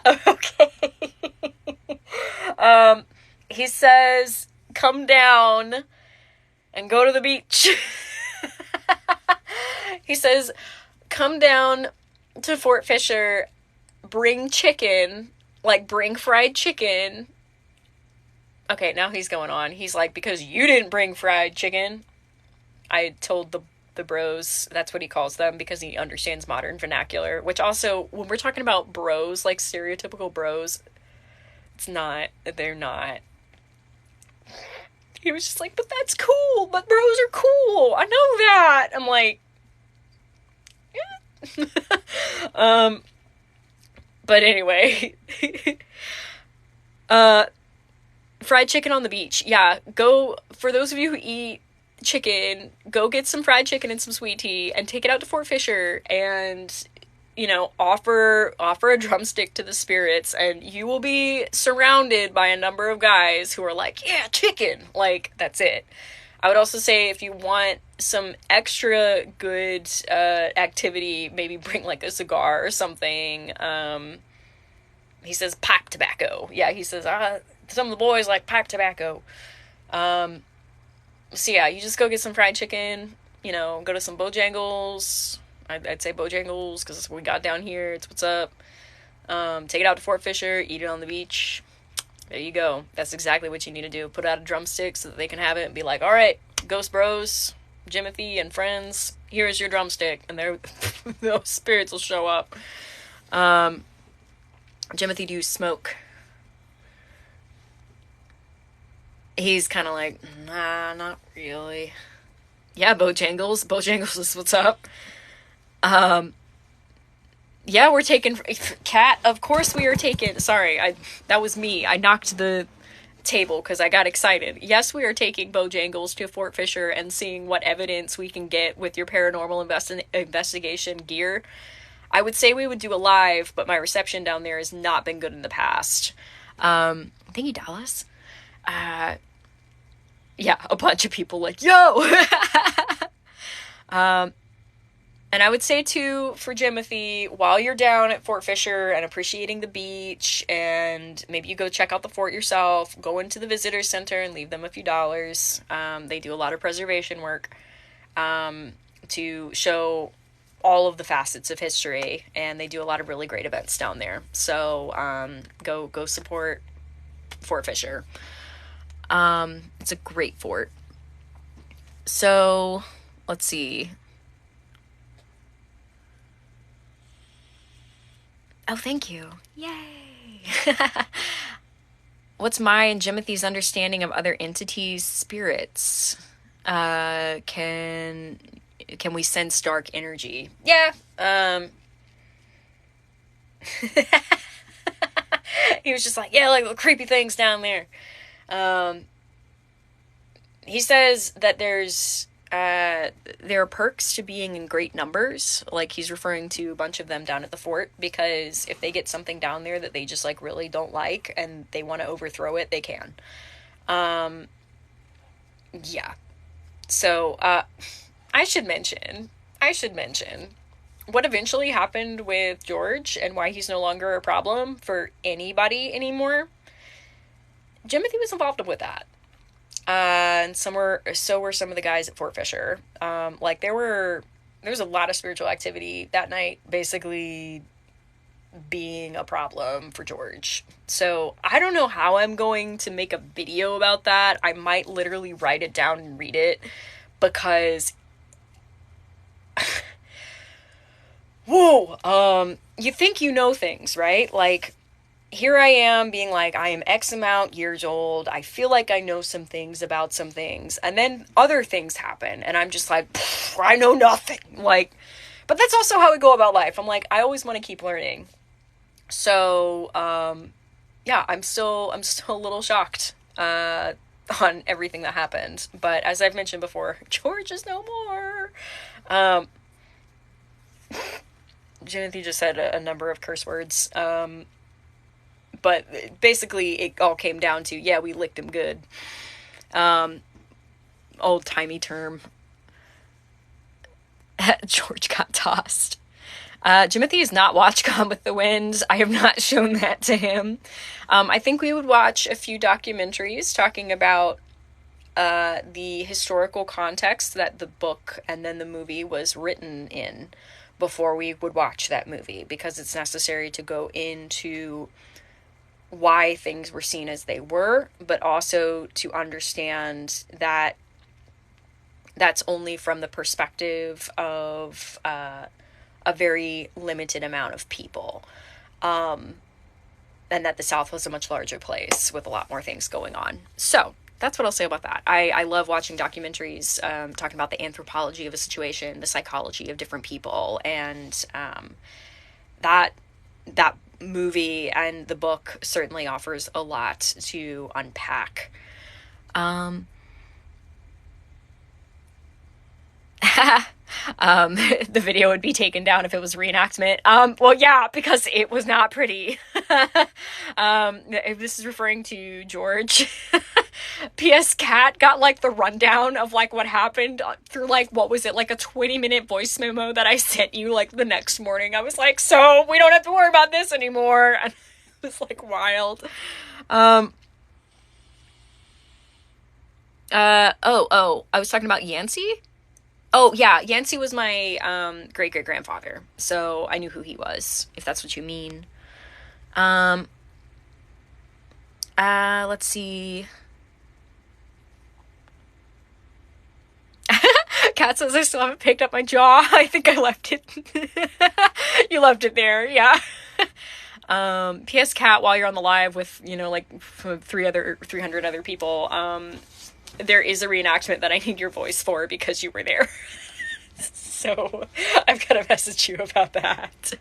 Okay. He says, come down and go to the beach. He says, come down to Fort Fisher, bring chicken, like bring fried chicken. Okay, now he's going on. He's like, because you didn't bring fried chicken. I told the bros, that's what he calls them, because he understands modern vernacular, which also, when we're talking about bros, like stereotypical bros, they're not. He was just like, but that's cool, but bros are cool, I know that. I'm like, yeah. But anyway, fried chicken on the beach. Yeah, go, for those of you who eat chicken, go get some fried chicken and some sweet tea and take it out to Fort Fisher and, you know, offer a drumstick to the spirits, and you will be surrounded by a number of guys who are like, yeah, chicken. Like, that's it. I would also say, if you want some extra good activity, maybe bring like a cigar or something. He says pipe tobacco. Yeah, he says, some of the boys like pipe tobacco. So yeah, you just go get some fried chicken, you know, go to some Bojangles. I'd say Bojangles, because that's what we got down here. It's what's up. Take it out to Fort Fisher, eat it on the beach. There you go. That's exactly what you need to do. Put out a drumstick so that they can have it and be like, all right, Ghost Bros, Jimothy and friends, here's your drumstick. And those spirits will show up. Jimothy, do you smoke? He's kind of like, nah, not really. Yeah, Bojangles. Bojangles is what's up. Yeah, we're taking Cat. Of course we are taking. Sorry, that was me. I knocked the table because I got excited. Yes, we are taking Bojangles to Fort Fisher and seeing what evidence we can get with your paranormal investigation gear. I would say we would do a live, but my reception down there has not been good in the past. Thank you, Dallas. Yeah, a bunch of people like, yo! And I would say, too, for Jimothy, while you're down at Fort Fisher and appreciating the beach, and maybe you go check out the fort yourself, go into the visitor center and leave them a few dollars. They do a lot of preservation work to show all of the facets of history, and they do a lot of really great events down there. So go support Fort Fisher. It's a great fort. So, let's see. Oh, thank you. Yay! What's my and Jimothy's understanding of other entities' spirits? Can we sense dark energy? Yeah. He was just like, yeah, like the creepy things down there. He says that there are perks to being in great numbers. Like, he's referring to a bunch of them down at the fort, because if they get something down there that they just like really don't like and they want to overthrow it, they can. Yeah. So, I should mention what eventually happened with George and why he's no longer a problem for anybody anymore. Jimothy was involved with that. And so were some of the guys at Fort Fisher. Like there was a lot of spiritual activity that night, basically being a problem for George. So I don't know how I'm going to make a video about that. I might literally write it down and read it, because whoa, you think you know things, right? Like, here I am being like, I am X amount years old. I feel like I know some things about some things. And then other things happen. And I'm just like, I know nothing. Like, but that's also how we go about life. I'm like, I always want to keep learning. So, yeah, I'm still a little shocked, on everything that happened. But as I've mentioned before, George is no more. Jimothy just said a number of curse words. But basically it all came down to, yeah, we licked him good. Old-timey term. George got tossed. Jimothy has not watched Gone with the Wind. I have not shown that to him. I think we would watch a few documentaries talking about the historical context that the book and then the movie was written in before we would watch that movie, because it's necessary to go into why things were seen as they were, but also to understand that that's only from the perspective of a very limited amount of people, and that the South was a much larger place with a lot more things going on. So that's what I'll say about that. I love watching documentaries talking about the anthropology of a situation, the psychology of different people, and that movie and the book certainly offers a lot to unpack. The video would be taken down if it was reenactment. Well, yeah, because it was not pretty. If this is referring to George. P.S. Kat got, like, the rundown of, like, what happened through, like, what was it, like, a 20-minute voice memo that I sent you, like, the next morning. I was like, so, we don't have to worry about this anymore. And it was, like, wild. I was talking about Yancey? Oh, yeah, Yancey was my great-great-grandfather, so I knew who he was, if that's what you mean. Let's see. Kat says I still haven't picked up my jaw. I think I left it. You left it there, yeah. P.S. Kat, while you're on the live with, like 300 other people, there is a reenactment that I need your voice for because you were there. So I've got to message you about that.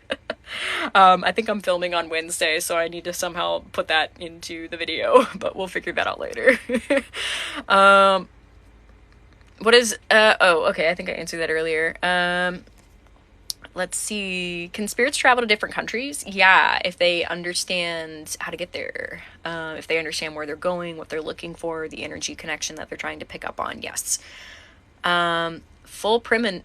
I think I'm filming on Wednesday, so I need to somehow put that into the video, but we'll figure that out later. What is, okay, I think I answered that earlier. Let's see. Can spirits travel to different countries? Yeah, if they understand how to get there. If they understand where they're going, what they're looking for, the energy connection that they're trying to pick up on, yes. Full premonitions?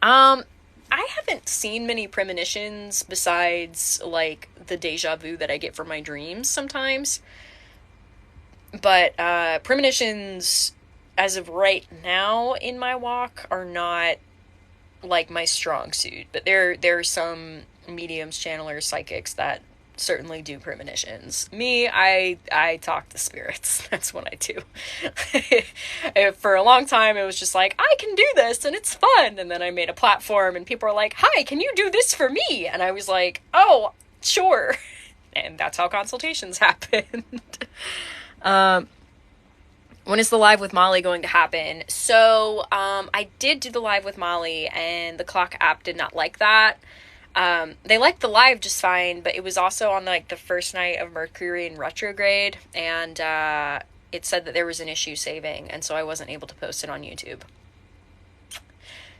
I haven't seen many premonitions besides, like, the deja vu that I get from my dreams sometimes. But premonitions, as of right now in my walk, are not like my strong suit, but there are some mediums, channelers, psychics that certainly do premonitions. Me, I talk to spirits. That's what I do. For a long time it was just like, I can do this and it's fun, and then I made a platform and people are like, hi, can you do this for me? And I was like, oh, sure. And that's how consultations happened. When is the live with Molli going to happen? So, I did do the live with Molli, and the clock app did not like that. They liked the live just fine, but it was also on, like, the first night of Mercury in retrograde, and, it said that there was an issue saving, and so I wasn't able to post it on YouTube.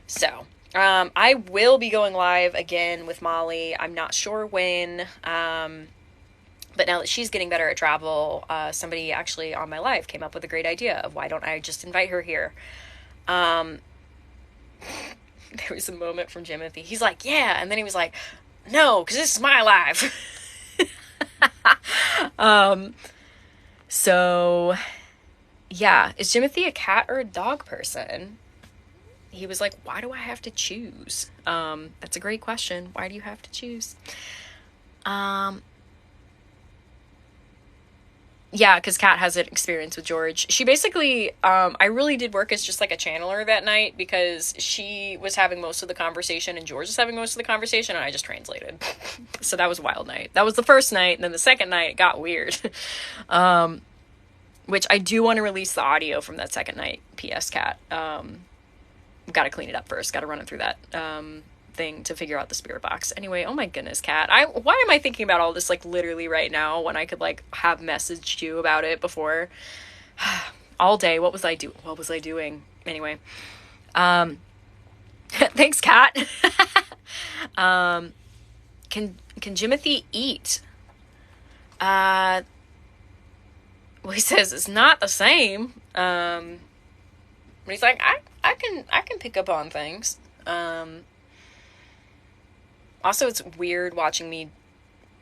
So, I will be going live again with Molli. I'm not sure when, but now that she's getting better at travel, somebody actually on my live came up with a great idea of why don't I just invite her here. There was a moment from Jimothy. He's like, yeah. And then he was like, no, because this is my live. So, yeah. Is Jimothy a cat or a dog person? He was like, why do I have to choose? That's a great question. Why do you have to choose? Yeah, because Kat has an experience with George. She basically, I really did work as just like a channeler that night because she was having most of the conversation and George was having most of the conversation and I just translated. So that was a wild night. That was the first night, and then the second night it got weird. Which I do want to release the audio from that second night, P.S. Kat. Got to clean it up first. Got to run it through that thing to figure out the spirit box. Anyway, oh my goodness, Kat. Why am I thinking about all this like literally right now when I could like have messaged you about it before? All day. What was I doing? Anyway. Thanks, Kat. Can Jimothy eat? Well, he says it's not the same. But he's like, I can pick up on things. Also, it's weird watching me,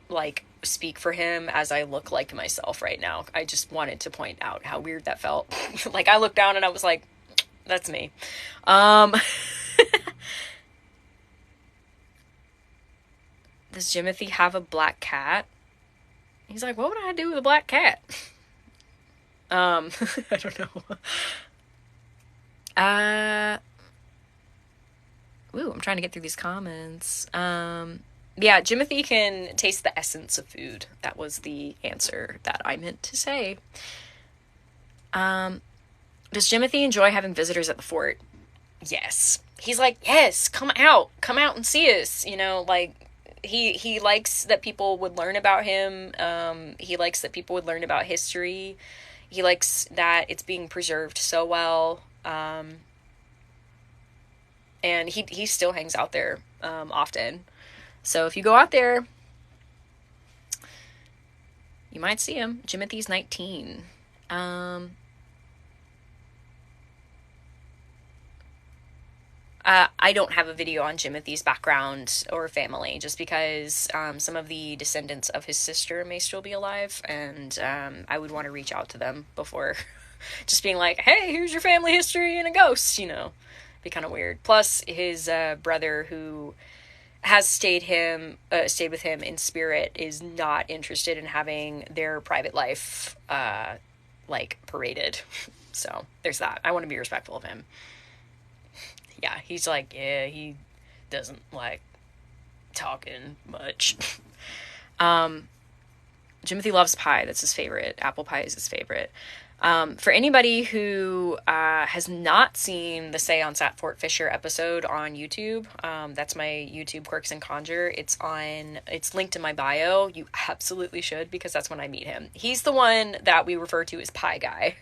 like, speak for him as I look like myself right now. I just wanted to point out how weird that felt. Like, I looked down and I was like, that's me. Does Jimothy have a black cat? He's like, what would I do with a black cat? I don't know. Ooh, I'm trying to get through these comments. Yeah, Jimothy can taste the essence of food. That was the answer that I meant to say. Does Jimothy enjoy having visitors at the fort? Yes. He's like, yes, come out and see us. You know, like, he likes that people would learn about him. He likes that people would learn about history. He likes that it's being preserved so well. And he still hangs out there often. So if you go out there, you might see him. Jimothy's 19. I don't have a video on Jimothy's background or family just because some of the descendants of his sister may still be alive, and I would want to reach out to them before just being like, hey, here's your family history and a ghost, you know. Be kind of weird. Plus, his brother, who has stayed with him in spirit, is not interested in having their private life like paraded. So there's that. I want to be respectful of him. Yeah, he's like, yeah, he doesn't like talking much. Jimothy loves pie. That's his favorite. Apple pie is his favorite. For anybody who has not seen the Seance at Fort Fisher episode on YouTube, that's my YouTube Quirks and Conjure. It's linked in my bio. You absolutely should, because that's when I meet him. He's the one that we refer to as Pie Guy.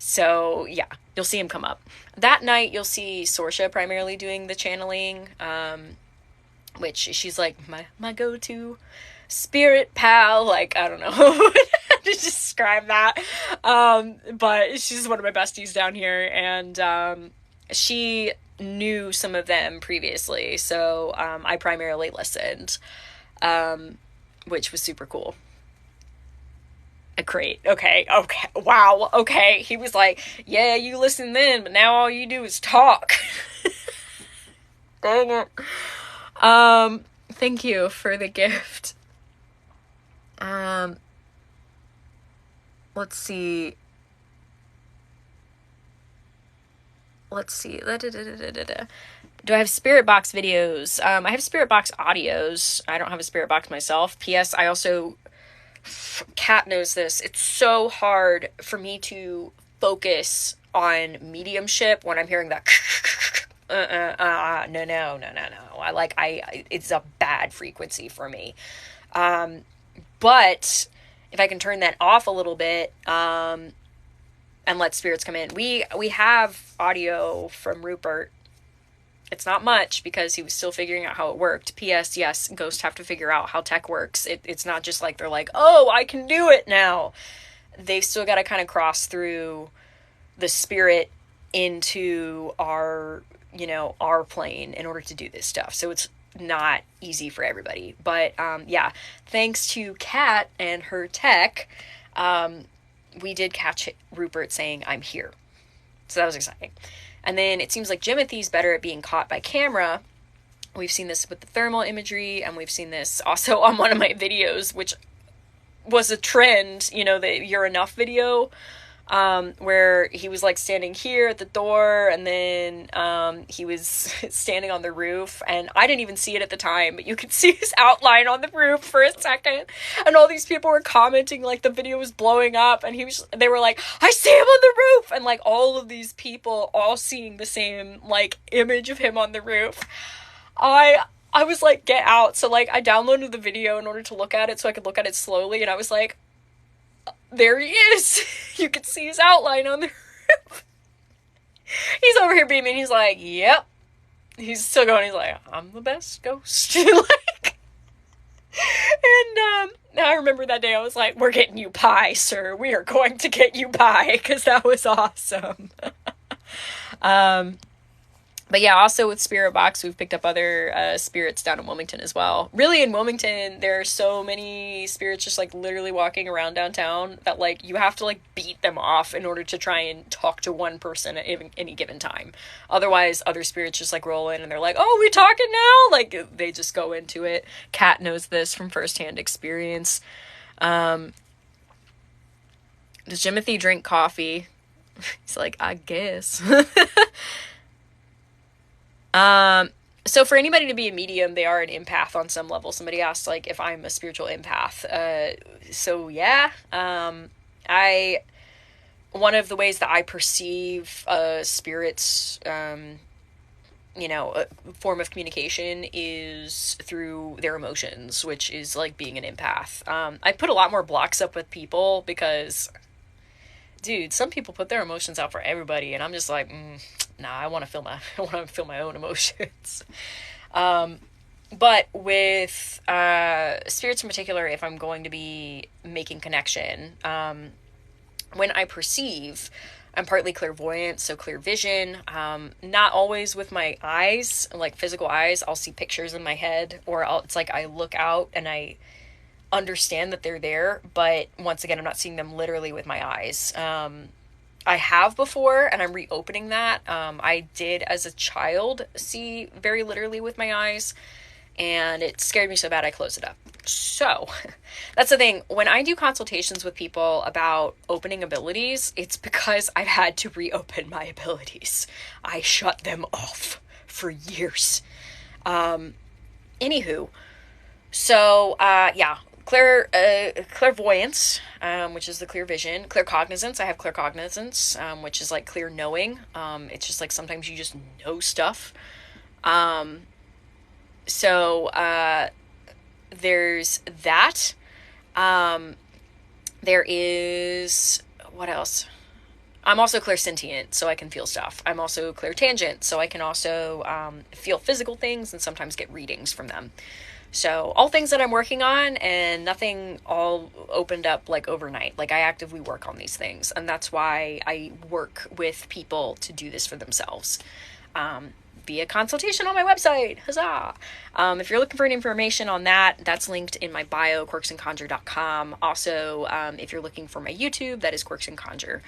So yeah, you'll see him come up. That night you'll see Sorsha primarily doing the channeling, which she's like my go-to spirit pal. Like, I don't know to describe that, but she's one of my besties down here, and she knew some of them previously, so I primarily listened, which was super cool. Great. Okay. Wow. Okay. He was like, yeah, you listen then, but now all you do is talk. Dang it. Thank you for the gift. Let's see. Do I have spirit box videos? I have spirit box audios. I don't have a spirit box myself. P.S. I also, Kat knows this, it's so hard for me to focus on mediumship when I'm hearing that no. It's a bad frequency for me. But if I can turn that off a little bit, and let spirits come in. We have audio from Rupert. It's not much because he was still figuring out how it worked. P.S. Yes, ghosts have to figure out how tech works. It's not just like they're like, oh, I can do it now. They've still got to kind of cross through the spirit into our plane in order to do this stuff. So it's not easy for everybody. But yeah, thanks to Kat and her tech, we did catch Rupert saying, "I'm here." So that was exciting. And then it seems like Jimothy's better at being caught by camera. We've seen this with the thermal imagery, and we've seen this also on one of my videos, which was a trend, you know, the You're Enough video, where he was like standing here at the door, and then he was standing on the roof, and I didn't even see it at the time, but you could see his outline on the roof for a second, and all these people were commenting like the video was blowing up, and they were like, "I see him on the roof," and like all of these people all seeing the same like image of him on the roof. I was like, get out. So like I downloaded the video in order to look at it so I could look at it slowly, and I was like, there he is. You could see his outline on the roof. He's over here beaming. He's like, yep. He's still going. He's like, I'm the best ghost. Like, and I remember that day I was like, we're getting you pie, sir. We are going to get you pie, because that was awesome. But yeah, also with Spirit Box, we've picked up other spirits down in Wilmington as well. Really, in Wilmington, there are so many spirits just like literally walking around downtown that like you have to like beat them off in order to try and talk to one person at any given time. Otherwise, other spirits just like roll in and they're like, "Oh, we talking now?" Like they just go into it. Kat knows this from firsthand experience. Does Jimothy drink coffee? He's like, I guess. So for anybody to be a medium, they are an empath on some level. Somebody asked, like, if I'm a spiritual empath. So yeah, one of the ways that I perceive, spirits, you know, a form of communication is through their emotions, which is like being an empath. I put a lot more blocks up with people because, dude, some people put their emotions out for everybody, and I'm just like, nah, I want to feel my own emotions. But with spirits in particular, if I'm going to be making connection, when I perceive, I'm partly clairvoyant, so clear vision. Not always with my eyes, like physical eyes. I'll see pictures in my head, or it's like I look out and I understand that they're there, but once again, I'm not seeing them literally with my eyes. I have before, and I'm reopening that. I did as a child see very literally with my eyes, and it scared me so bad I closed it up. So that's the thing. When I do consultations with people about opening abilities, it's because I've had to reopen my abilities. I shut them off for years. Anywho, so yeah. Clairvoyance, which is the clear vision. Claircognizance, I have claircognizance, which is like clear knowing. It's just like sometimes you just know stuff. So there's that. There is, what else? I'm also clairsentient, so I can feel stuff. I'm also clairtangent, so I can also feel physical things and sometimes get readings from them. So all things that I'm working on, and nothing all opened up like overnight. Like I actively work on these things, and that's why I work with people to do this for themselves. Via consultation on my website. Huzzah! If you're looking for any information on that, that's linked in my bio, quirksandconjure.com. Also, if you're looking for my YouTube, that is Quirks and Conjure.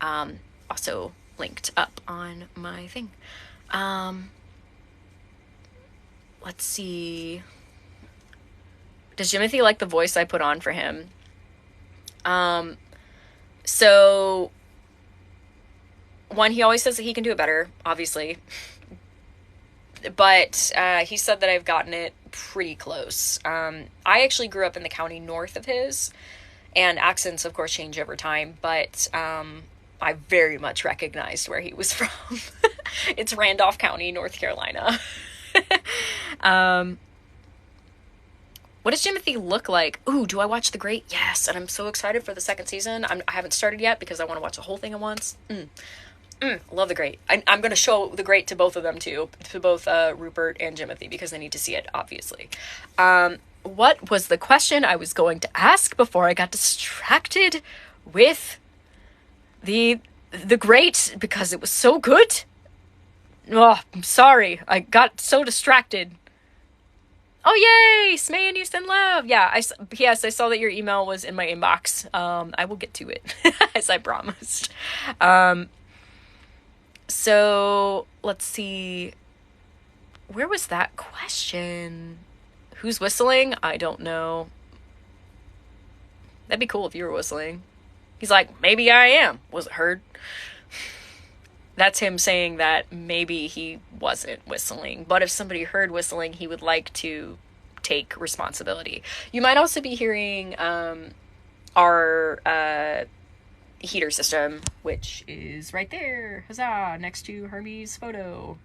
Also linked up on my thing. Let's see. Does Jimothy like the voice I put on for him? So one, he always says that he can do it better, obviously. But he said that I've gotten it pretty close. I actually grew up in the county north of his, and accents, of course, change over time, but I very much recognized where he was from. It's Randolph County, North Carolina. What does Jimothy look like? Ooh, do I watch The Great? Yes, and I'm so excited for the second season. I haven't started yet because I want to watch the whole thing at once. Love The Great. I'm going to show The Great to both of them too, to both Rupert and Jimothy, because they need to see it, obviously. What was the question I was going to ask before I got distracted with the Great, because it was so good? Oh, I'm sorry. I got so distracted. Oh, yay! Smay and Houston love. Yeah, yes, I saw that your email was in my inbox. I will get to it, as I promised. So, let's see. Where was that question? Who's whistling? I don't know. That'd be cool if you were whistling. He's like, maybe I am. Was it heard? That's him saying that maybe he wasn't whistling. But if somebody heard whistling, he would like to take responsibility. You might also be hearing our heater system, which is right there. Huzzah! Next to Hermes' photo.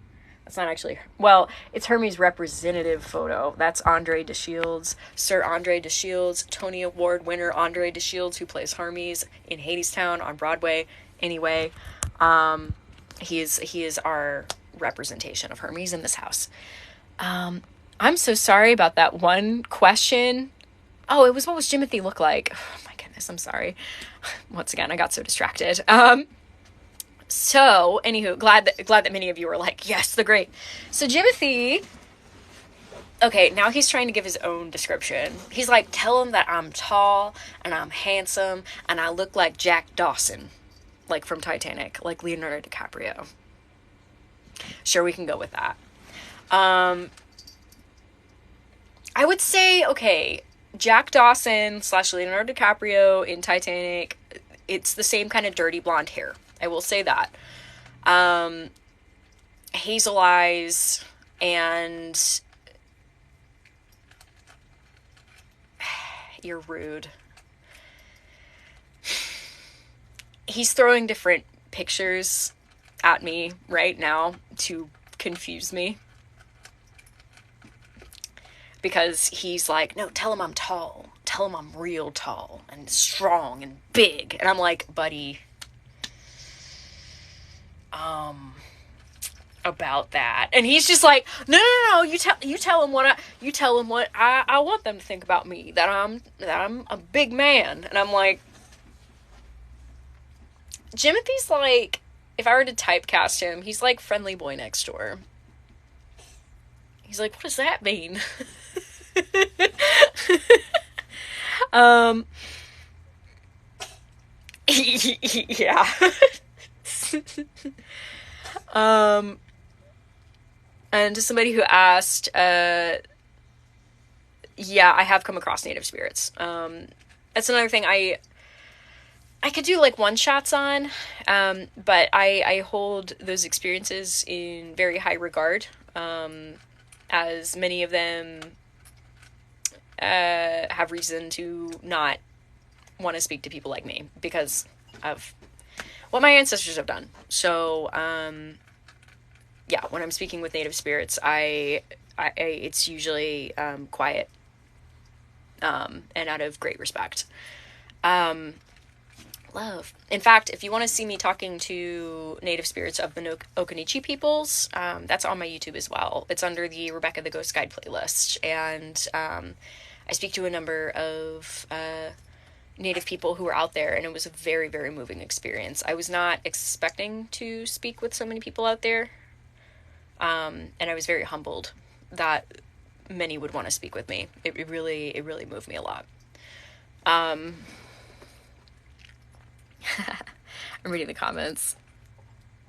That's not actually... Well, it's Hermes' representative photo. That's Andre DeShields. Sir Andre DeShields, Tony Award winner Andre DeShields, who plays Hermes in Hadestown on Broadway. Anyway, he is our representation of Hermes in this house. I'm so sorry about that one question. Oh, it was, what was Jimothy look like? Oh my goodness, I'm sorry. Once again, I got so distracted. So, anywho, glad that many of you were like, yes, the great. So Jimothy, okay, now he's trying to give his own description. He's like, tell him that I'm tall and I'm handsome and I look like Jack Dawson, like from Titanic, like Leonardo DiCaprio. Sure, we can go with that. I would say, okay, Jack Dawson / Leonardo DiCaprio in Titanic, it's the same kind of dirty blonde hair. I will say that. Hazel eyes and... You're rude. He's throwing different pictures at me right now to confuse me. Because he's like, no, tell him I'm tall. Tell him I'm real tall and strong and big. And I'm like, buddy... about that. And he's just like, no, you tell him what I want them to think about me, that I'm a big man. And I'm like, Jimothy's like, if I were to typecast him, he's like friendly boy next door. He's like, what does that mean? Yeah. And to somebody who asked, yeah, I have come across native spirits. That's another thing I could do like one shots on, but I hold those experiences in very high regard, as many of them have reason to not want to speak to people like me because of what my ancestors have done. So, yeah, when I'm speaking with native spirits, it's usually quiet, and out of great respect. Love. In fact, if you want to see me talking to native spirits of the Okanichi peoples, that's on my YouTube as well. It's under the Rebekah the Ghost Guide playlist, and I speak to a number of native people who were out there, and it was a very, very moving experience. I was not expecting to speak with so many people out there. And I was very humbled that many would want to speak with me. It really moved me a lot. I'm reading the comments.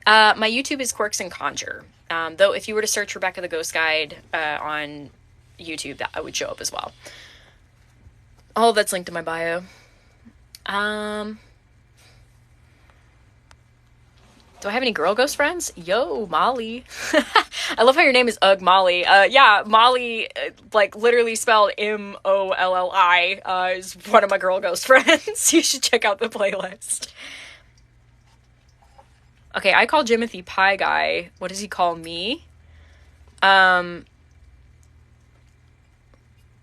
My YouTube is Quirks and Conjure. Though if you were to search Rebekah the Ghost Guide on YouTube, that would show up as well. All that's linked in my bio. Do I have any girl ghost friends? Yo, Molly. I love how your name is Molly. Yeah, Molly, like literally spelled Molli, is one of my girl ghost friends. You should check out the playlist. Okay, I call Jimothy Pie Guy. What does he call me? I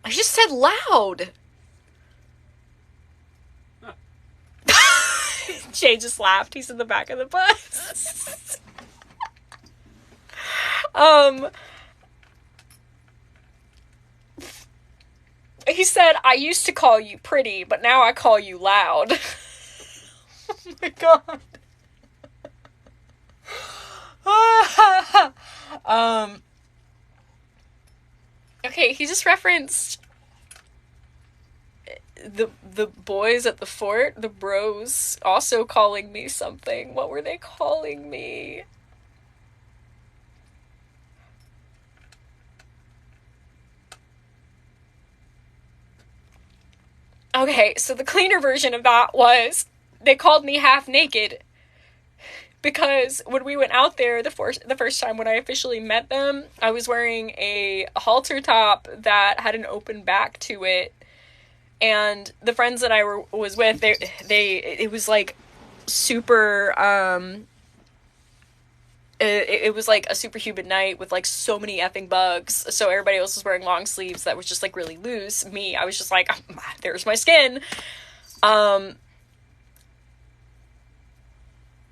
just said loud. Jay just laughed. He's in the back of the bus. He said, I used to call you pretty, but now I call you loud. Oh my god. Okay, he just referenced the boys at the fort, the bros, also calling me something. What were they calling me? Okay, so the cleaner version of that was they called me half naked because when we went out there the first time when I officially met them, I was wearing a halter top that had an open back to it, and the friends that I was with, it was like super it was like a super humid night with like so many effing bugs. So everybody else was wearing long sleeves that was just like really loose. Me, I was just like, there's my skin.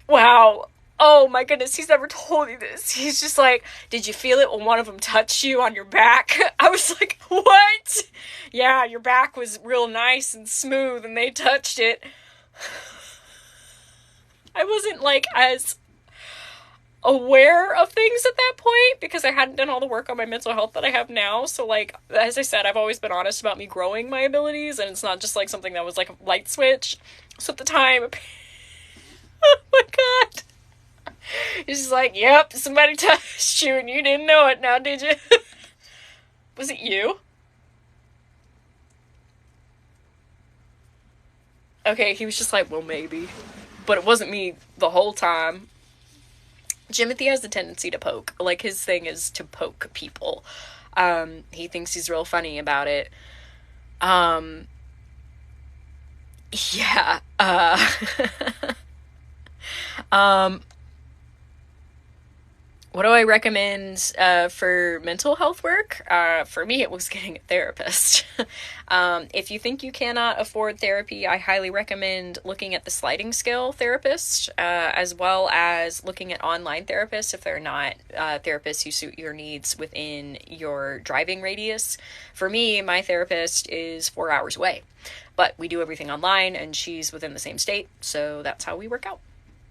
Wow. Oh my goodness, he's never told me this. He's just like, did you feel it when one of them touched you on your back? I was like, what? Yeah, your back was real nice and smooth and they touched it. I wasn't like as aware of things at that point because I hadn't done all the work on my mental health that I have now. So like, as I said, I've always been honest about me growing my abilities, and it's not just like something that was like a light switch. So at the time, oh my god, he's just like, yep, somebody touched you and you didn't know it now, did you? Was it you? Okay, he was just like, well, maybe. But it wasn't me the whole time. Jimothy has a tendency to poke. Like, his thing is to poke people. He thinks he's real funny about it. Yeah. What do I recommend for mental health work? For me, it was getting a therapist. If you think you cannot afford therapy, I highly recommend looking at the sliding scale therapist, as well as looking at online therapists if they're not therapists who suit your needs within your driving radius. For me, my therapist is 4 hours away, but we do everything online and she's within the same state, so that's how we work out.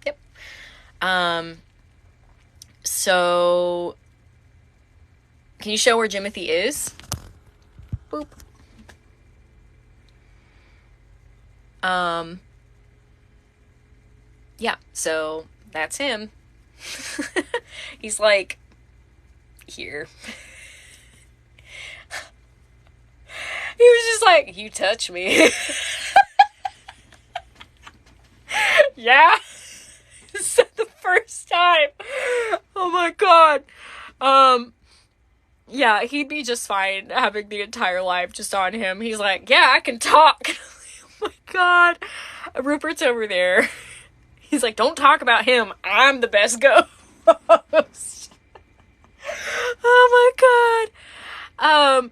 Yep. So, can you show where Jimothy is? Boop. Yeah, so that's him. He's like, here. He was just like, you touch me. Yeah. Said the first time. Oh my god. Yeah, he'd be just fine having the entire life just on him. He's like, yeah, I can talk. Oh my god. Rupert's over there. He's like, don't talk about him. I'm the best ghost. Oh my god.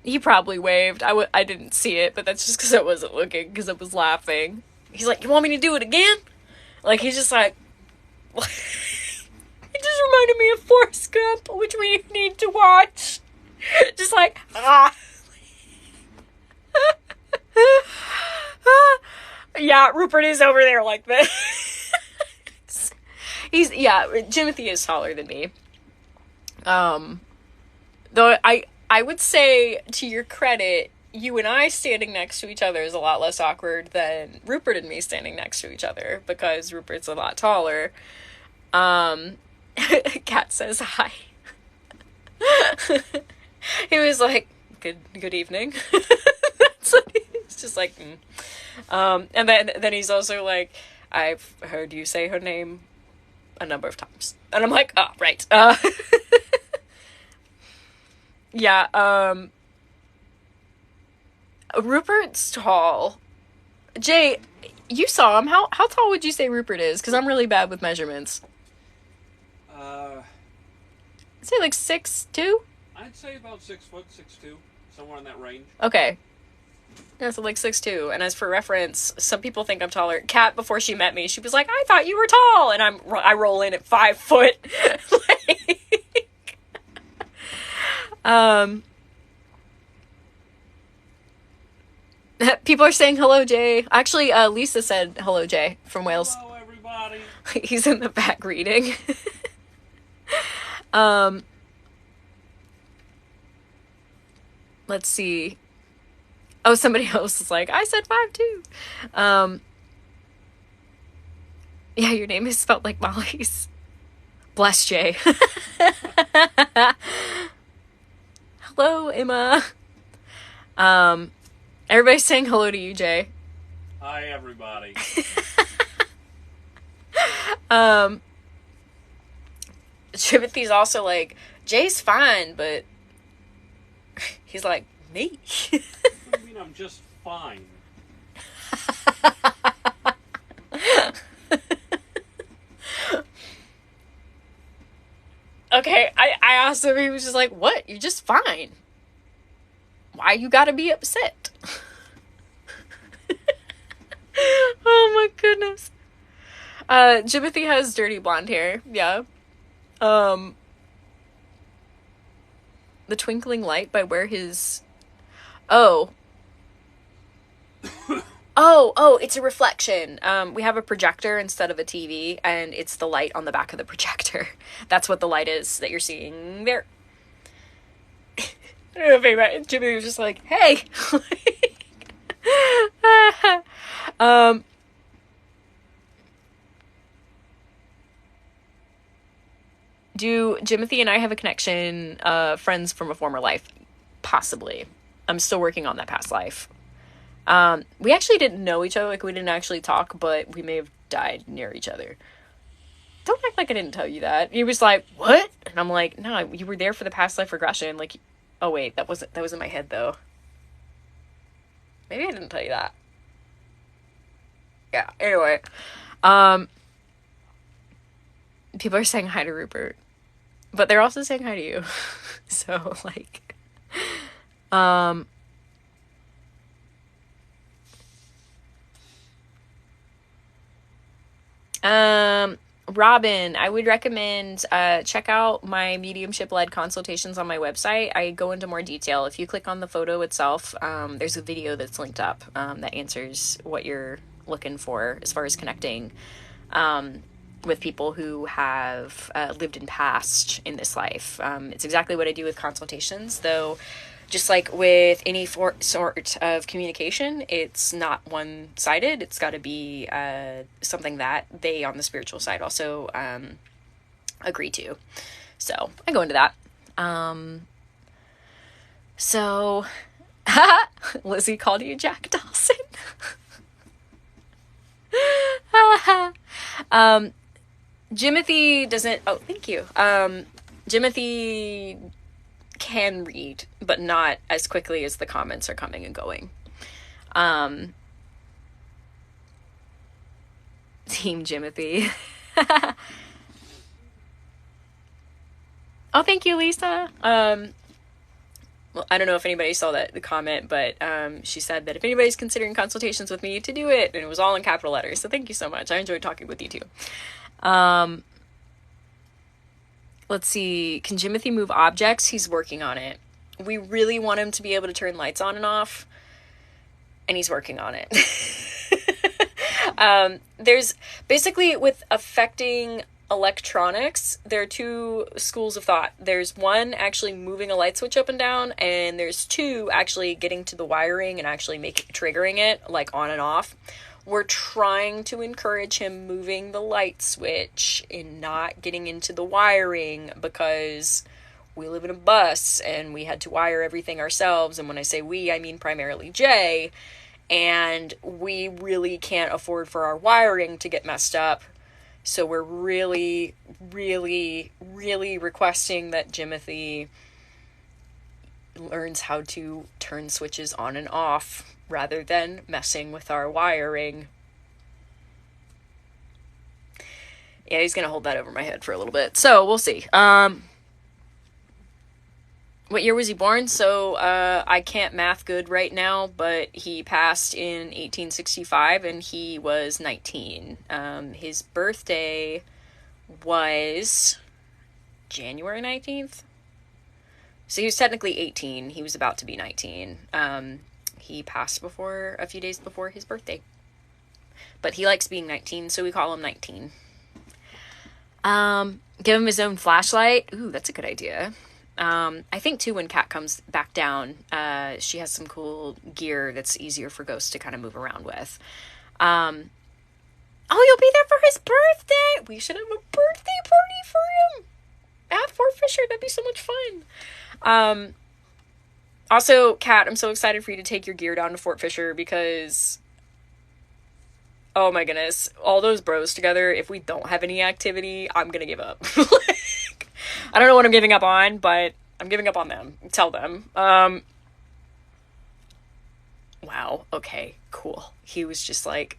He probably waved. I didn't see it, but that's just because I wasn't looking, because I was laughing. He's like, you want me to do it again? Like, he's just like... It just reminded me of Forrest Gump, which we need to watch. Just like, Yeah, Rupert is over there like this. Jimothy is taller than me. Though I would say, to your credit, you and I standing next to each other is a lot less awkward than Rupert and me standing next to each other, because Rupert's a lot taller. Kat says hi. He was like, good evening. That's what he's just like, and then he's also like, I've heard you say her name a number of times. And I'm like, oh, right. Yeah, Rupert's tall. Jay, you saw him. How tall would you say Rupert is? Because I'm really bad with measurements. I'd say like 6'2"? I'd say about 6 foot, 6'2", somewhere in that range. Okay. Yeah, so like 6'2". And as for reference, some people think I'm taller. Kat, before she met me, she was like, I thought you were tall. And I roll in at 5 foot. Like... People are saying hello, Jay. Actually, Lisa said hello, Jay, from Wales. Hello, everybody. He's in the back reading. um, let's see. Oh, somebody else is like, I said 5 too. Yeah, your name is spelled like Molly's. Bless Jay. Hello, Emma. Everybody's saying hello to you, Jay. Hi, everybody. Jimothy's also like, Jay's fine, but he's like, me? I mean, I'm just fine. Okay, I asked him, he was just like, what? You're just fine. Why you gotta be upset? Oh my goodness. Jimothy has dirty blonde hair, yeah. The twinkling light by where his... Oh, it's a reflection. We have a projector instead of a TV, and it's the light on the back of the projector. That's what the light is that you're seeing there. I don't know if anybody, Jimmy was just like, hey! Do Jimothy and I have a connection, friends from a former life? Possibly. I'm still working on that past life. We actually didn't know each other, like we didn't actually talk, but we may have died near each other. Don't act like I didn't tell you that. He was like, what? And I'm like, no, you were there for the past life regression. Like, oh wait, that was in my head though. Maybe I didn't tell you that. Yeah, anyway. People are saying hi to Rupert. But they're also saying hi to you. So, like... Robin, I would recommend check out my mediumship-led consultations on my website. I go into more detail. If you click on the photo itself, there's a video that's linked up that answers what you're looking for as far as connecting with people who have lived in past in this life. It's exactly what I do with consultations, though. Just like with any sort of communication, it's not one-sided. It's got to be something that they on the spiritual side also agree to. So I go into that. So Lizzie called you Jack Dawson. Jimothy doesn't... Oh, thank you. Jimothy can read, but not as quickly as the comments are coming and going. Team Jimothy. Oh, thank you, Lisa. Well, I don't know if anybody saw the comment, but she said that if anybody's considering consultations with me, to do it, and it was all in capital letters. So thank you so much. I enjoyed talking with you too. Let's see. Can Jimothy move objects? He's working on it. We really want him to be able to turn lights on and off, and he's working on it. There's basically, with affecting electronics, there are two schools of thought. There's one actually moving a light switch up and down, and there's two actually getting to the wiring and actually triggering it, like on and off. We're trying to encourage him moving the light switch and not getting into the wiring, because we live in a bus and we had to wire everything ourselves. And when I say we, I mean primarily Jay. And we really can't afford for our wiring to get messed up. So we're really, really, really requesting that Jimothy learns how to turn switches on and off rather than messing with our wiring. Yeah, he's gonna hold that over my head for a little bit. So we'll see. What year was he born? So I can't math good right now, but he passed in 1865 and he was 19. His birthday was January 19th. So he was technically 18. He was about to be 19. He passed a few days before his birthday. But he likes being 19, so we call him 19. Give him his own flashlight. Ooh, that's a good idea. I think too, when Kat comes back down, she has some cool gear that's easier for ghosts to kind of move around with. Oh, you'll be there for his birthday. We should have a birthday party for him at Fort Fisher. That'd be so much fun. Also, Kat, I'm so excited for you to take your gear down to Fort Fisher because, oh my goodness, all those bros together, if we don't have any activity, I'm gonna give up. Like, I don't know what I'm giving up on, but I'm giving up on them. Tell them. Wow, okay, cool. He was just like,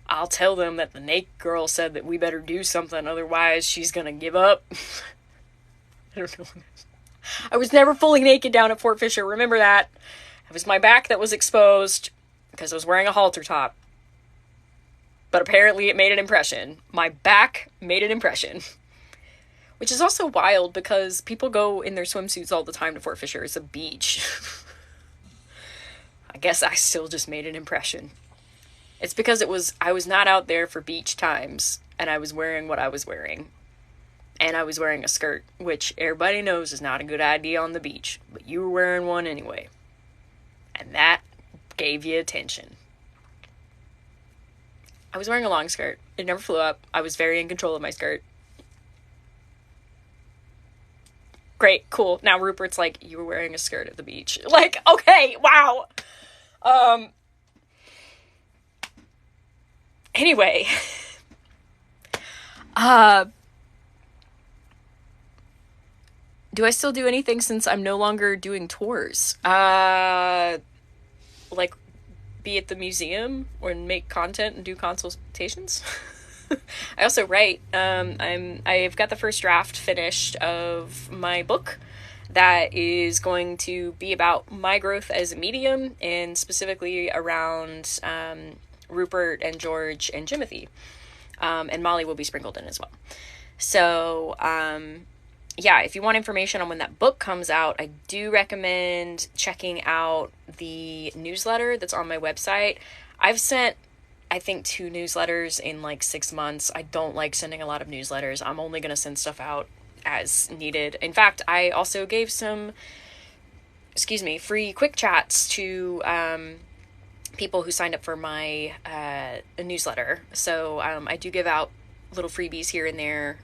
I'll tell them that the naked girl said that we better do something, otherwise she's gonna give up. I don't know. I was never fully naked down at Fort Fisher, remember that. It was my back that was exposed because I was wearing a halter top. But apparently it made an impression. My back made an impression. Which is also wild because people go in their swimsuits all the time to Fort Fisher. It's a beach. I guess I still just made an impression. It's because I was not out there for beach times, and I was wearing what I was wearing. And I was wearing a skirt, which everybody knows is not a good idea on the beach. But you were wearing one anyway. And that gave you attention. I was wearing a long skirt. It never flew up. I was very in control of my skirt. Great, cool. Now Rupert's like, you were wearing a skirt at the beach. Like, okay, wow. Anyway. Do I still do anything since I'm no longer doing tours? Like, be at the museum or make content and do consultations. I also write. I've got the first draft finished of my book that is going to be about my growth as a medium and specifically around Rupert and George and Jimothy. And Molli will be sprinkled in as well. So, yeah, if you want information on when that book comes out, I do recommend checking out the newsletter that's on my website. I've sent, I think, 2 newsletters in like 6 months. I don't like sending a lot of newsletters. I'm only going to send stuff out as needed. In fact, I also gave some, free quick chats to people who signed up for my newsletter. So I do give out little freebies here and there.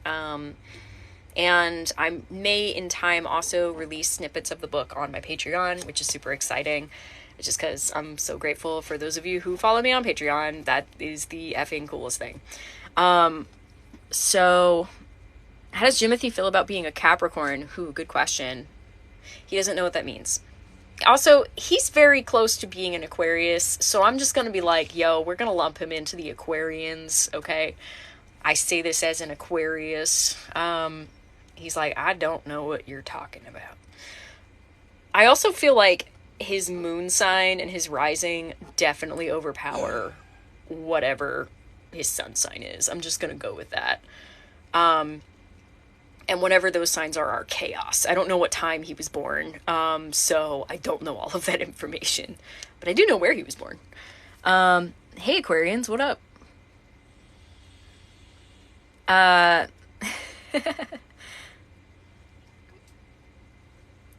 And I may in time also release snippets of the book on my Patreon, which is super exciting. Just because I'm so grateful for those of you who follow me on Patreon. That is the effing coolest thing. So how does Jimothy feel about being a Capricorn? Good question. He doesn't know what that means. Also, he's very close to being an Aquarius, so I'm just going to be like, yo, we're going to lump him into the Aquarians, okay? I say this as an Aquarius. He's like, I don't know what you're talking about. I also feel like his moon sign and his rising definitely overpower whatever his sun sign is. I'm just going to go with that. And whatever those signs are chaos. I don't know what time he was born, so I don't know all of that information. But I do know where he was born. Hey, Aquarians, what up?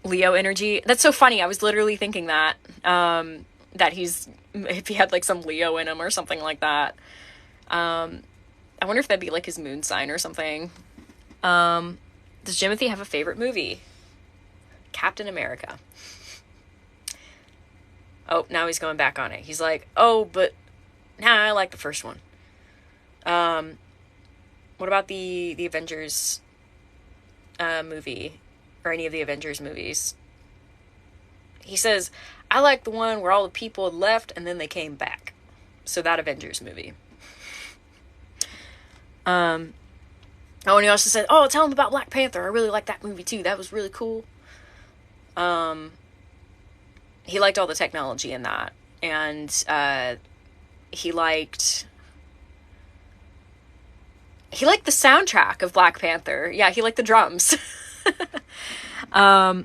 Leo energy. That's so funny. I was literally thinking that, that if he had like some Leo in him or something like that. I wonder if that'd be like his moon sign or something. Does Jimothy have a favorite movie? Captain America. Oh, now he's going back on it. He's like, oh, but I like the first one. What about the Avengers movie? Or any of the Avengers movies? He says, I like the one where all the people had left and then they came back. So that Avengers movie. Oh, and he also said, oh, tell him about Black Panther. I really like that movie too. That was really cool. He liked all the technology in that. And he liked the soundtrack of Black Panther. Yeah, he liked the drums. Does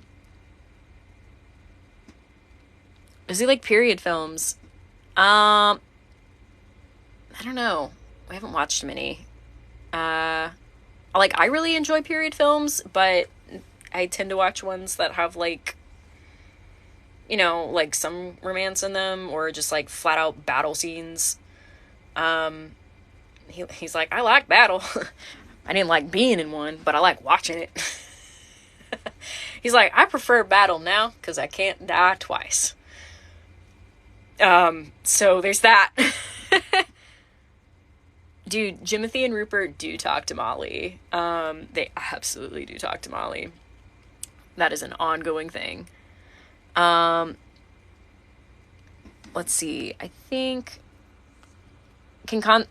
he like period films? I don't know. We haven't watched many. like, I really enjoy period films, but I tend to watch ones that have, like, you know, like some romance in them, or just like flat out battle scenes. He's like, I like battle. I didn't like being in one, but I like watching it. He's like, I prefer battle now because I can't die twice. So there's that. Dude, Jimothy and Rupert do talk to Molli. They absolutely do talk to Molli. That is an ongoing thing. Let's see. I think, can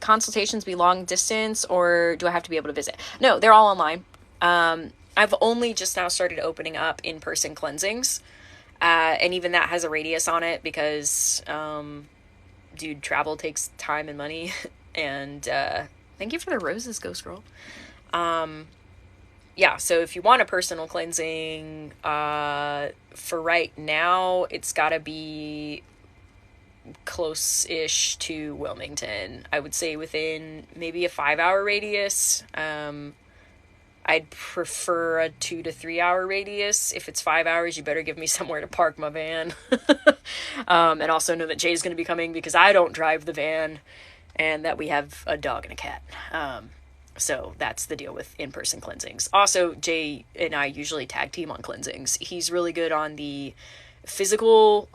consultations be long distance, or do I have to be able to visit? No, they're all online. I've only just now started opening up in-person cleansings. And even that has a radius on it because, dude, travel takes time and money. And thank you for the roses, Ghost Girl. Yeah, so if you want a personal cleansing, for right now, it's gotta be close-ish to Wilmington. I would say within maybe a 5-hour radius. I'd prefer a 2 to 3 hour radius. If it's 5 hours, you better give me somewhere to park my van. And also know that Jay's going to be coming because I don't drive the van, and that we have a dog and a cat. So that's the deal with in-person cleansings. Also, Jay and I usually tag team on cleansings. He's really good on the physical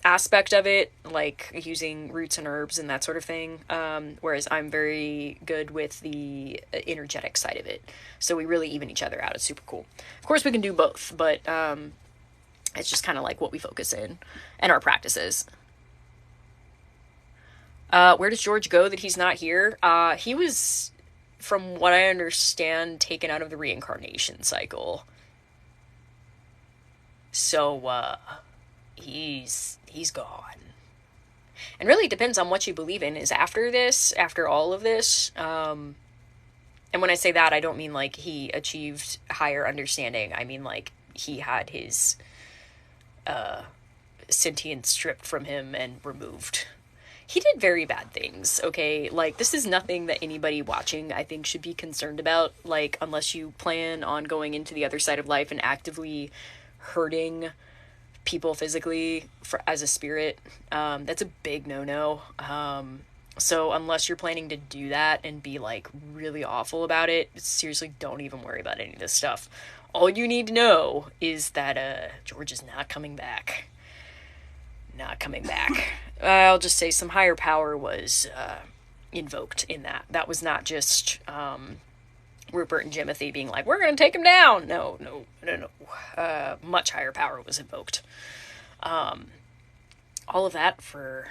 aspect of it, like using roots and herbs and that sort of thing, whereas I'm very good with the energetic side of it. So we really even each other out. It's super cool. Of course we can do both, but it's just kind of like what we focus in and our practices. Where does George go that he's not here? He was, from what I understand, taken out of the reincarnation cycle. So he's gone. And really, it depends on what you believe in. Is after this, after all of this, and when I say that, I don't mean like he achieved higher understanding. I mean like he had his sentience stripped from him and removed. He did very bad things, okay? Like, this is nothing that anybody watching, I think, should be concerned about, like, unless you plan on going into the other side of life and actively hurting people physically as a spirit. That's a big no-no. So unless you're planning to do that and be, like, really awful about it, seriously, don't even worry about any of this stuff. All you need to know is that George is not coming back. Not coming back. I'll just say some higher power was invoked in that. That was not just Rupert and Jimothy being like, we're going to take him down. No. Much higher power was invoked. All of that for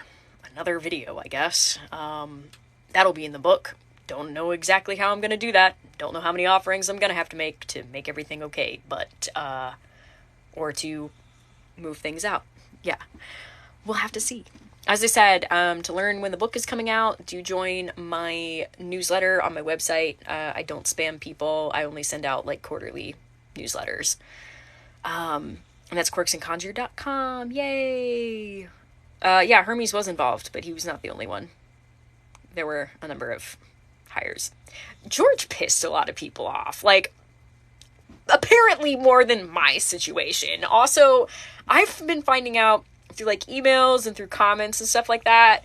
another video, I guess. That'll be in the book. Don't know exactly how I'm going to do that. Don't know how many offerings I'm going to have to make everything okay. But, or to move things out. Yeah. We'll have to see. As I said, to learn when the book is coming out, do join my newsletter on my website. I don't spam people. I only send out like quarterly newsletters. And that's quirksandconjure.com. Yay! Yeah, Hermes was involved, but he was not the only one. There were a number of hires. George pissed a lot of people off. Like, apparently more than my situation. Also, I've been finding out through like emails and through comments and stuff like that,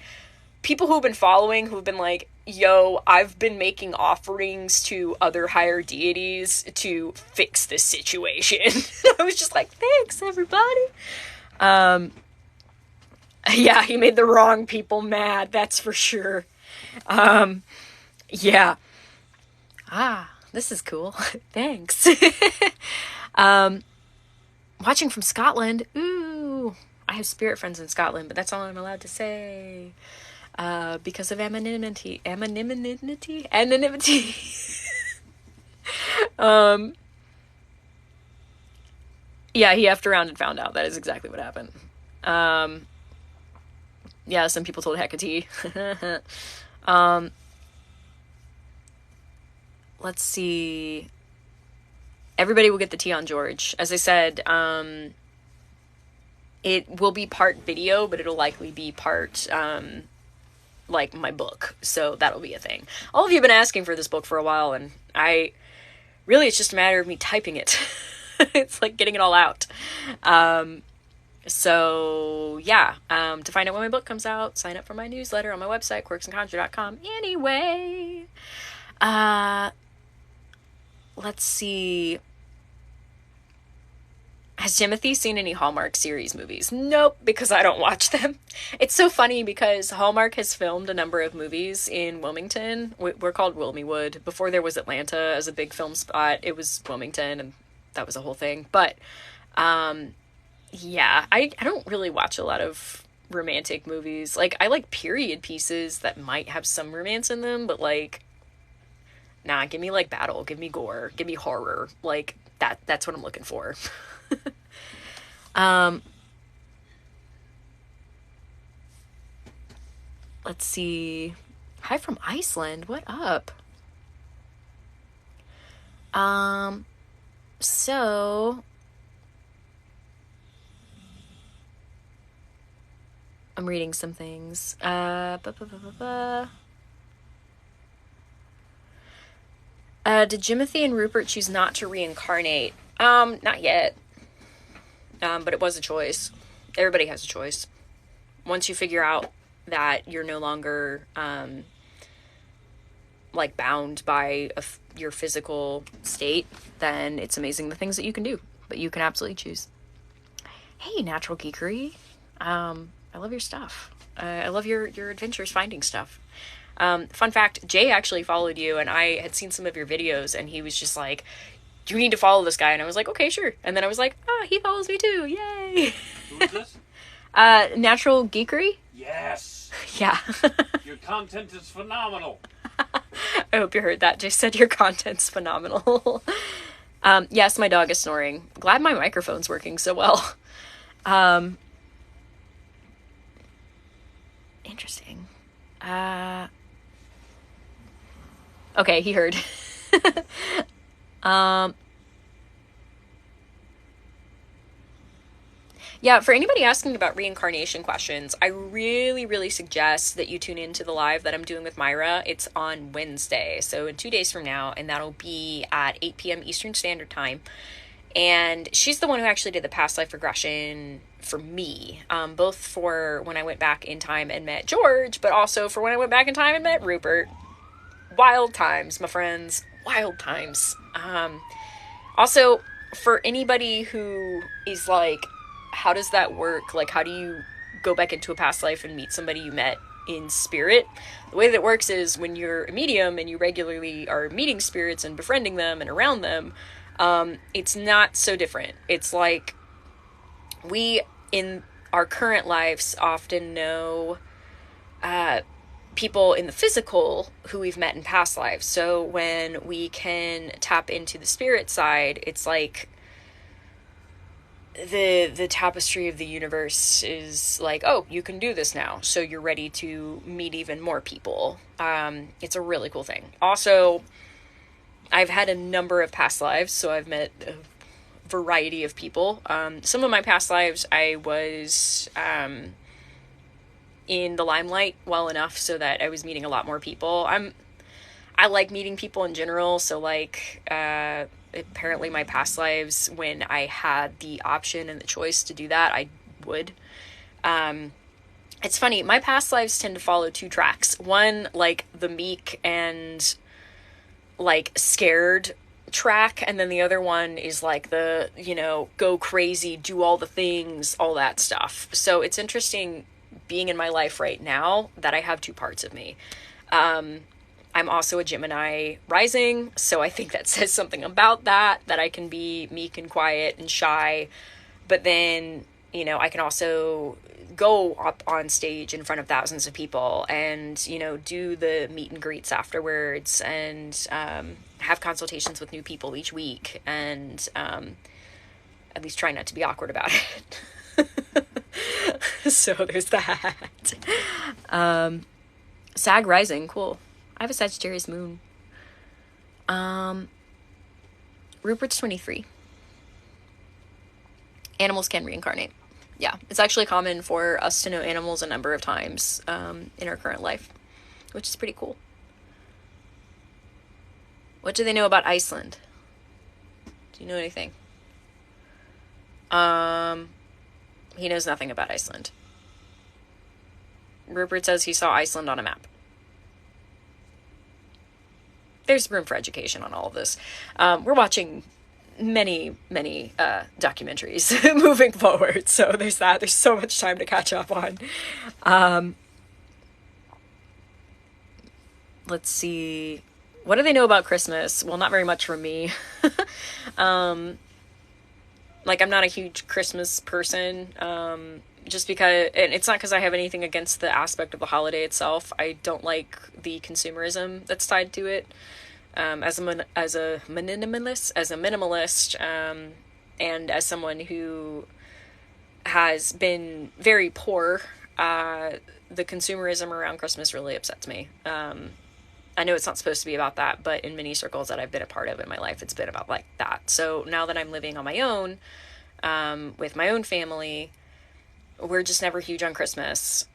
people who've been following, who've been like, yo, I've been making offerings to other higher deities to fix this situation. I was just like, thanks everybody. Yeah, he made the wrong people mad, that's for sure. Yeah. This is cool. Thanks. Watching from Scotland. Ooh. I have spirit friends in Scotland, but that's all I'm allowed to say. Because of anonymity. Yeah, he effed around and found out. That is exactly what happened. Yeah, some people told Hecate. Let's see. Everybody will get the tea on George. As I said, it will be part video, but it'll likely be part like my book. So that'll be a thing. All of you have been asking for this book for a while, and it's just a matter of me typing it. It's like getting it all out. So yeah, to find out when my book comes out, sign up for my newsletter on my website, quirksandconjure.com. Anyway, let's see. Has Jimothy seen any Hallmark series movies? Nope, because I don't watch them. It's so funny because Hallmark has filmed a number of movies in Wilmington. We're called Wilmywood. Before there was Atlanta as a big film spot, it was Wilmington, and that was a whole thing. But, yeah, I don't really watch a lot of romantic movies. Like, I like period pieces that might have some romance in them, but, like, nah, give me, like, battle, give me gore, give me horror. Like, that's what I'm looking for. Let's see. Hi from Iceland. What up? So I'm reading some things. Did Jimothy and Rupert choose not to reincarnate? Not yet. But it was a choice. Everybody has a choice. Once you figure out that you're no longer, like, bound by your physical state, then it's amazing the things that you can do. But you can absolutely choose. Hey, Natural Geekery. I love your stuff. I love your adventures finding stuff. Fun fact, Jay actually followed you, and I had seen some of your videos, and he was just like, you need to follow this guy. And I was like, okay, sure. And then I was like, he follows me too. Yay. Who is this? Natural Geekery? Yes. Yeah. Your content is phenomenal. I hope you heard that. Jay said your content's phenomenal. Yes, my dog is snoring. Glad my microphone's working so well. Interesting. Okay, he heard. Yeah, for anybody asking about reincarnation questions, I really, really suggest that you tune into the live that I'm doing with Myra. It's on Wednesday, so in 2 days from now, and that'll be at 8 p.m. Eastern Standard Time. And she's the one who actually did the past life regression for me, both for when I went back in time and met George, but also for when I went back in time and met Rupert. Wild times, my friends. Wild times. Also, for anybody who is like, how does that work? Like, how do you go back into a past life and meet somebody you met in spirit? The way that it works is when you're a medium and you regularly are meeting spirits and befriending them and around them, it's not so different. It's like we, in our current lives, often know people in the physical who we've met in past lives. So when we can tap into the spirit side, it's like the tapestry of the universe is like, oh, you can do this now, so you're ready to meet even more people. It's a really cool thing. Also, I've had a number of past lives, so I've met a variety of people. Some of my past lives, I was in the limelight well enough so that I was meeting a lot more people. I like meeting people in general, so like apparently my past lives, when I had the option and the choice to do that, I would. It's funny, my past lives tend to follow two tracks. One, like the meek and like scared track, and then the other one is like the, go crazy, do all the things, all that stuff. So it's interesting being in my life right now that I have two parts of me. I'm also a Gemini rising, so I think that says something about that I can be meek and quiet and shy, but then, I can also go up on stage in front of thousands of people and, do the meet and greets afterwards and have consultations with new people each week and at least try not to be awkward about it. So there's that. Sag rising, cool. I have a Sagittarius moon. Rupert's 23. Animals can reincarnate. Yeah, it's actually common for us to know animals a number of times in our current life. which is pretty cool. What do they know about Iceland? Do you know anything? He knows nothing about Iceland. Rupert says he saw Iceland on a map. There's room for education on all of this. We're watching many documentaries moving forward, so there's that. There's so much time to catch up on. Let's see. What do they know about Christmas? Well, not very much for me. Like, I'm not a huge Christmas person, just because, and it's not because I have anything against the aspect of the holiday itself. I don't like the consumerism that's tied to it. As a minimalist, and as someone who has been very poor, the consumerism around Christmas really upsets me. I know it's not supposed to be about that, but in many circles that I've been a part of in my life, it's been about like that. So now that I'm living on my own, with my own family, we're just never huge on Christmas.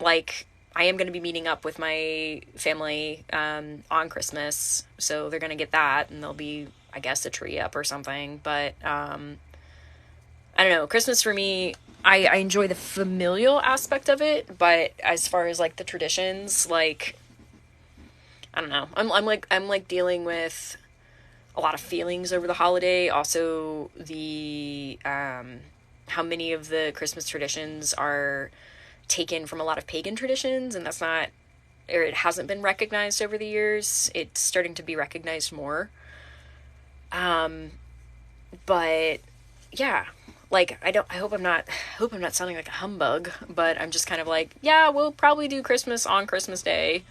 Like, I am going to be meeting up with my family, on Christmas. So they're going to get that, and there'll be, I guess, a tree up or something. But, I don't know. Christmas for me, I enjoy the familial aspect of it, but as far as like the traditions, like, I don't know. I'm like dealing with a lot of feelings over the holiday. Also, the how many of the Christmas traditions are taken from a lot of pagan traditions, and that's not, or it hasn't been recognized over the years. It's starting to be recognized more. But yeah. Like, I hope I'm not sounding like a humbug, but I'm just kind of like, yeah, we'll probably do Christmas on Christmas Day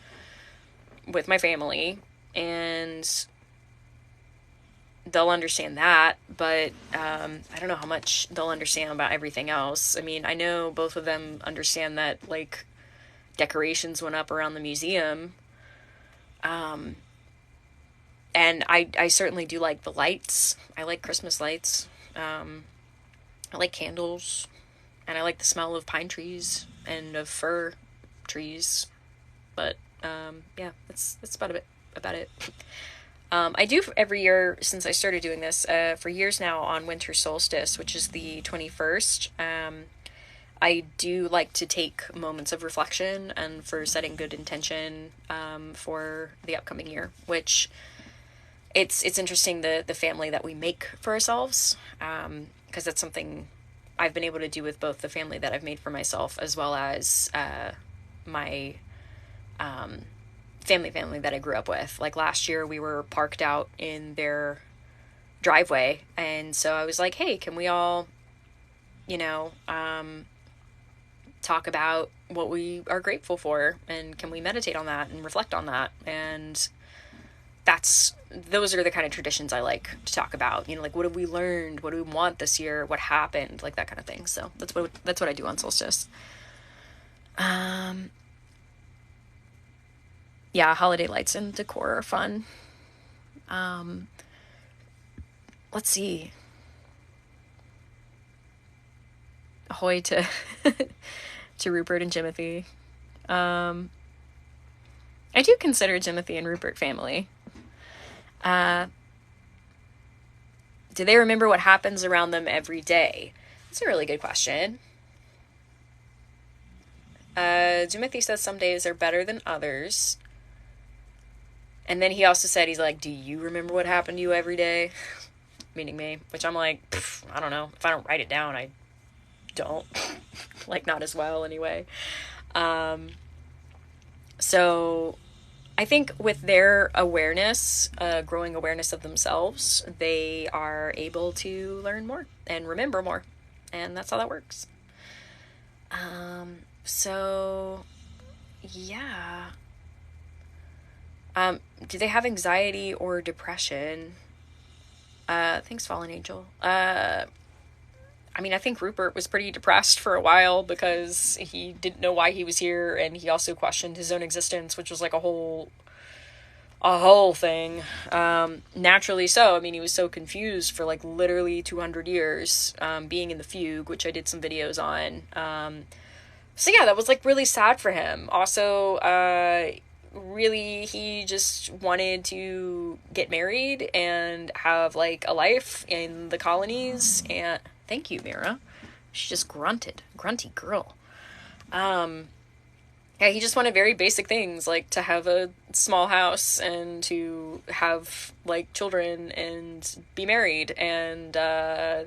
with my family, and they'll understand that, but, I don't know how much they'll understand about everything else. I mean, I know both of them understand that, like, decorations went up around the museum, and I certainly do like the lights. I like Christmas lights. I like candles, and I like the smell of pine trees and of fir trees, but, yeah, that's about it. I do every year since I started doing this, for years now, on winter solstice, which is the 21st. I do like to take moments of reflection and for setting good intention, for the upcoming year, which it's interesting, the family that we make for ourselves, because that's something I've been able to do with both the family that I've made for myself as well as, my, family that I grew up with. Like, last year we were parked out in their driveway, and so I was like, hey, can we all, talk about what we are grateful for, and can we meditate on that and reflect on that? And those are the kind of traditions I like to talk about. Like, what have we learned? What do we want this year? What happened? Like, that kind of thing. So that's what I do on solstice. Yeah, holiday lights and decor are fun. Let's see. Ahoy to to Rupert and Jimothy. I do consider Jimothy and Rupert family. Do they remember what happens around them every day? That's a really good question. Jimothy says some days are better than others. And then he also said, he's like, do you remember what happened to you every day? Meaning me, which I'm like, I don't know. If I don't write it down, I don't. Like, not as well anyway. So I think with their awareness, growing awareness of themselves, they are able to learn more and remember more. And that's how that works. So yeah. Do they have anxiety or depression? Thanks, Fallen Angel. I mean, I think Rupert was pretty depressed for a while because he didn't know why he was here, and he also questioned his own existence, which was like a whole thing. Naturally so. I mean, he was so confused for like literally 200 years, being in the fugue, which I did some videos on. So yeah, that was like really sad for him. Also, really, he just wanted to get married and have like a life in the colonies. And thank you, Mira. She just grunted. Grunty girl. Yeah, he just wanted very basic things, like to have a small house and to have like children and be married, and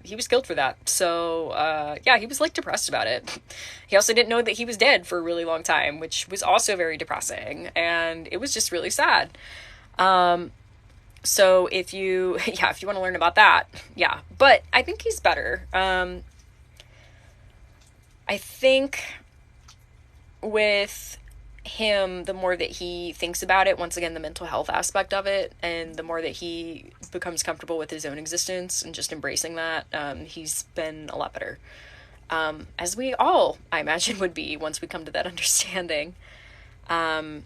he was killed for that. So yeah, he was like depressed about it. He also didn't know that he was dead for a really long time, which was also very depressing, and it was just really sad. So if you yeah, if you want to learn about that, yeah, but I think he's better. I think with him, the more that he thinks about it, once again, the mental health aspect of it, and the more that he becomes comfortable with his own existence and just embracing that, he's been a lot better. As we all, I imagine, would be once we come to that understanding. And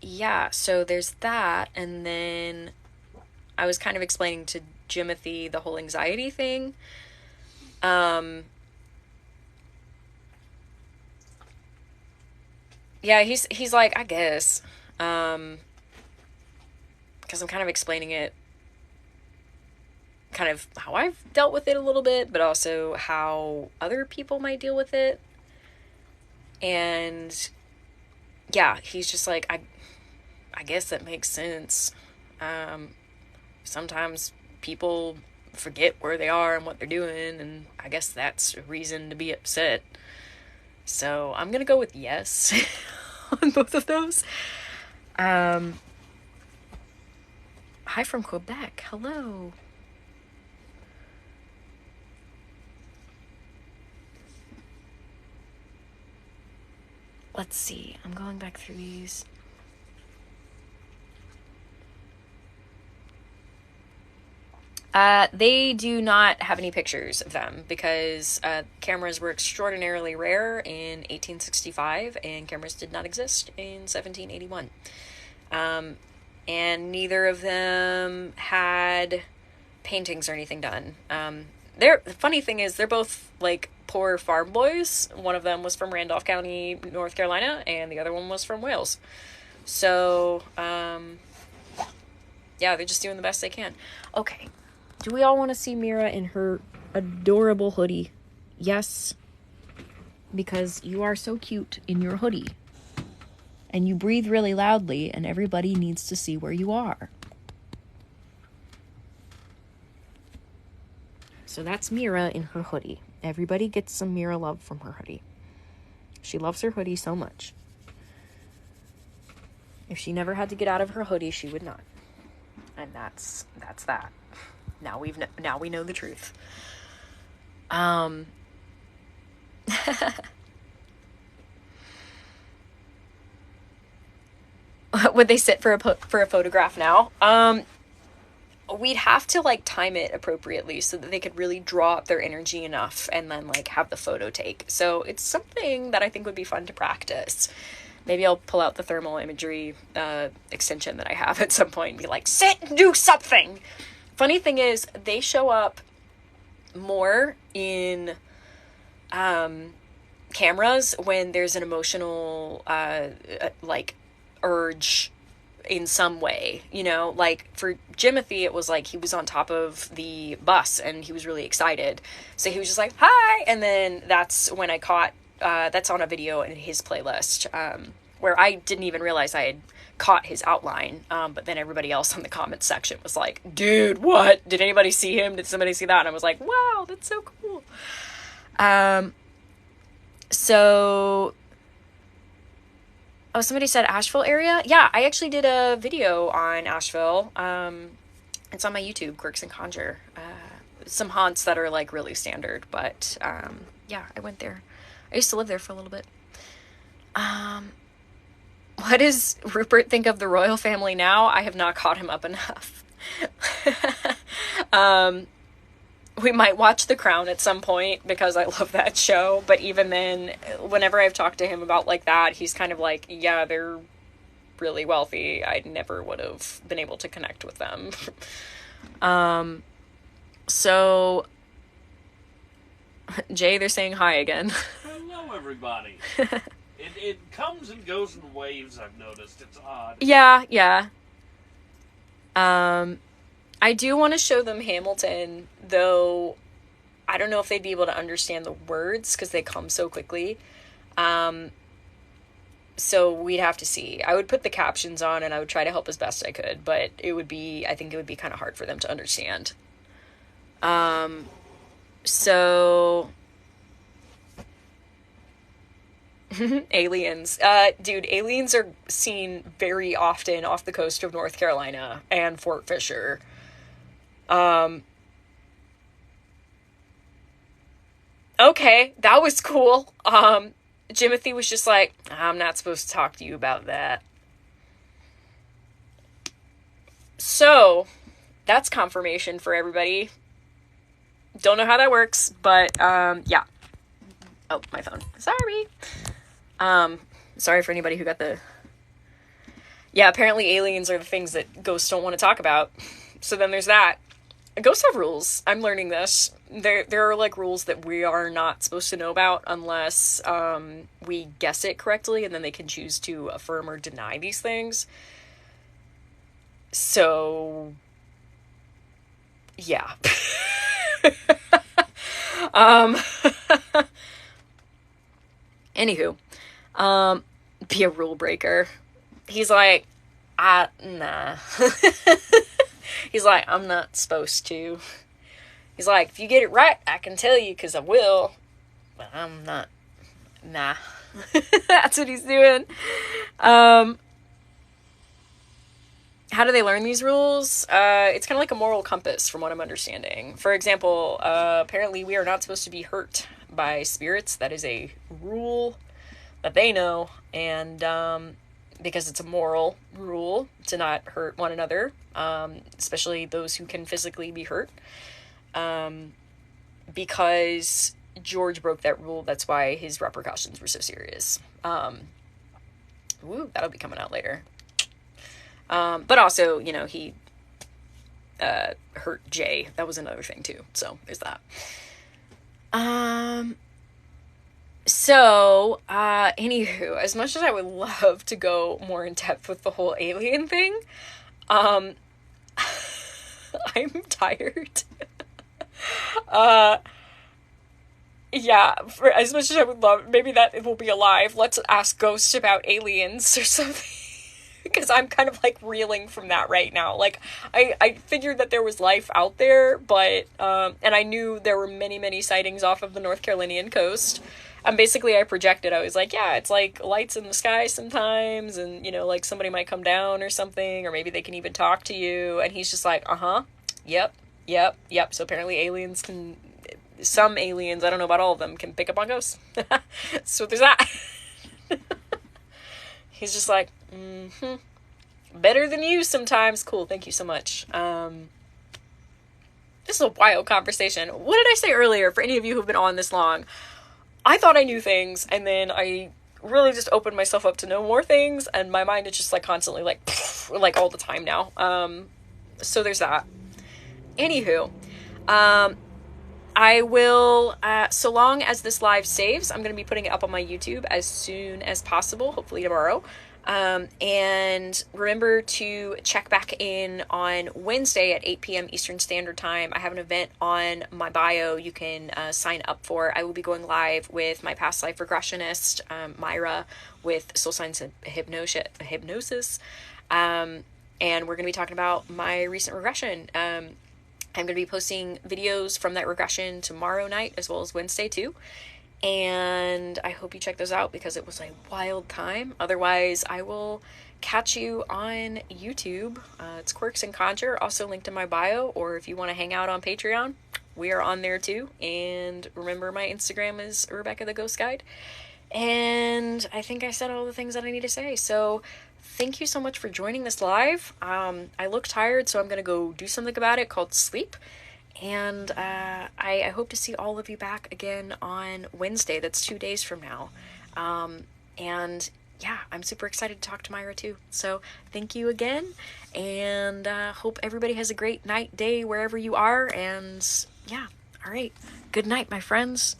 yeah, so there's that. And then I was kind of explaining to Jimothy the whole anxiety thing. Yeah, he's like, I guess, because I'm kind of explaining it, kind of how I've dealt with it a little bit, but also how other people might deal with it. And yeah, he's just like, I guess that makes sense. Sometimes people forget where they are and what they're doing, and I guess that's a reason to be upset. So I'm gonna go with yes on both of those. Hi from Quebec. Hello. Let's see. I'm going back through these. They do not have any pictures of them because cameras were extraordinarily rare in 1865 and cameras did not exist in 1781. And neither of them had paintings or anything done. The funny thing is, they're both like poor farm boys. One of them was from Randolph County, North Carolina, and the other one was from Wales. So, yeah, they're just doing the best they can. Okay. Do we all want to see Mira in her adorable hoodie? Yes. Because you are so cute in your hoodie. And you breathe really loudly, and everybody needs to see where you are. So that's Mira in her hoodie. Everybody gets some Mira love from her hoodie. She loves her hoodie so much. If she never had to get out of her hoodie, she would not. And that's that. Now we know the truth. Would they sit for a photograph now? We'd have to like time it appropriately so that they could really draw up their energy enough and then like have the photo take. So it's something that I think would be fun to practice. Maybe I'll pull out the thermal imagery extension that I have at some point and be like, sit and do something. Funny thing is, they show up more in cameras when there's an emotional like urge in some way, you know, like for Jimothy, it was like he was on top of the bus and he was really excited. So he was just like, hi. And then that's when I caught, that's on a video in his playlist, where I didn't even realize I had caught his outline. But then everybody else on the comments section was like, dude, what? Did anybody see him? Did somebody see that? And I was like, wow, that's so cool. So, oh, somebody said Asheville area. Yeah, I actually did a video on Asheville. It's on my YouTube, Quirks and Conjure. Some haunts that are like really standard, but yeah, I went there. I used to live there for a little bit. What does Rupert think of the royal family now? I have not caught him up enough. We might watch The Crown at some point because I love that show. But even then, whenever I've talked to him about like that, he's kind of like, yeah, they're really wealthy. I never would have been able to connect with them. So Jay, they're saying hi again. Hello, everybody. It comes and goes in waves, I've noticed. It's odd. Yeah, yeah. I do want to show them Hamilton, though I don't know if they'd be able to understand the words because they come so quickly. So we'd have to see. I would put the captions on and I would try to help as best I could, but I think it would be kind of hard for them to understand. So aliens. Dude, aliens are seen very often off the coast of North Carolina and Fort Fisher. Okay, that was cool. Jimothy was just like, I'm not supposed to talk to you about that. So, that's confirmation for everybody. Don't know how that works, but, yeah. Oh, my phone. Sorry. Sorry for anybody who got the... Yeah, apparently aliens are the things that ghosts don't want to talk about. So then there's that. Ghosts have rules. I'm learning this. There are, like, rules that we are not supposed to know about unless, we guess it correctly, and then they can choose to affirm or deny these things. So... yeah. Anywho, be a rule breaker. He's like, nah. He's like, I'm not supposed to. He's like, if you get it right, I can tell you, because I will. But I'm not. Nah. That's what he's doing. How do they learn these rules? It's kind of like a moral compass, from what I'm understanding. For example, apparently we are not supposed to be hurt by spirits. That is a rule that they know, and because it's a moral rule to not hurt one another, especially those who can physically be hurt. Because George broke that rule, that's why his repercussions were so serious. That'll be coming out later. But also, he hurt Jay. That was another thing too. So there's that. Anywho, as much as I would love to go more in depth with the whole alien thing, I'm tired. Yeah, for as much as I would love, maybe that it will be alive. Let's ask ghosts about aliens or something. Because I'm kind of, like, reeling from that right now. Like, I figured that there was life out there, but, and I knew there were many, many sightings off of the North Carolinian coast. And basically I projected, I was like, yeah, it's like lights in the sky sometimes, and, like, somebody might come down or something, or maybe they can even talk to you. And he's just like, yep. So apparently some aliens, I don't know about all of them, can pick up on ghosts. So there's that. He's just like, better than you sometimes. Cool, thank you so much. This is a wild conversation. What did I say earlier, for any of you who've been on this long? I thought I knew things, and then I really just opened myself up to know more things, and my mind is just, like, constantly, like all the time now. So there's that. Anywho, I will, so long as this live saves, I'm going to be putting it up on my YouTube as soon as possible, hopefully tomorrow. And remember to check back in on Wednesday at 8 p.m. Eastern Standard Time. I have an event on my bio you can sign up for. I will be going live with my past life regressionist, Myra, with Soul Science and Hypnosis. And we're going to be talking about my recent regression. I'm going to be posting videos from that regression tomorrow night as well as Wednesday too. And I hope you check those out because it was a wild time. Otherwise, I will catch you on YouTube. It's Quirks and Conjure, also linked in my bio. Or if you want to hang out on Patreon, we are on there too. And remember, my Instagram is RebekahTheGhostGuide. And I think I said all the things that I need to say. So thank you so much for joining this live. I look tired, so I'm going to go do something about it called sleep. And I hope to see all of you back again on Wednesday. That's 2 days from now. And yeah, I'm super excited to talk to Myra too. So thank you again. And hope everybody has a great night, day, wherever you are. And yeah, All right. Good night, my friends.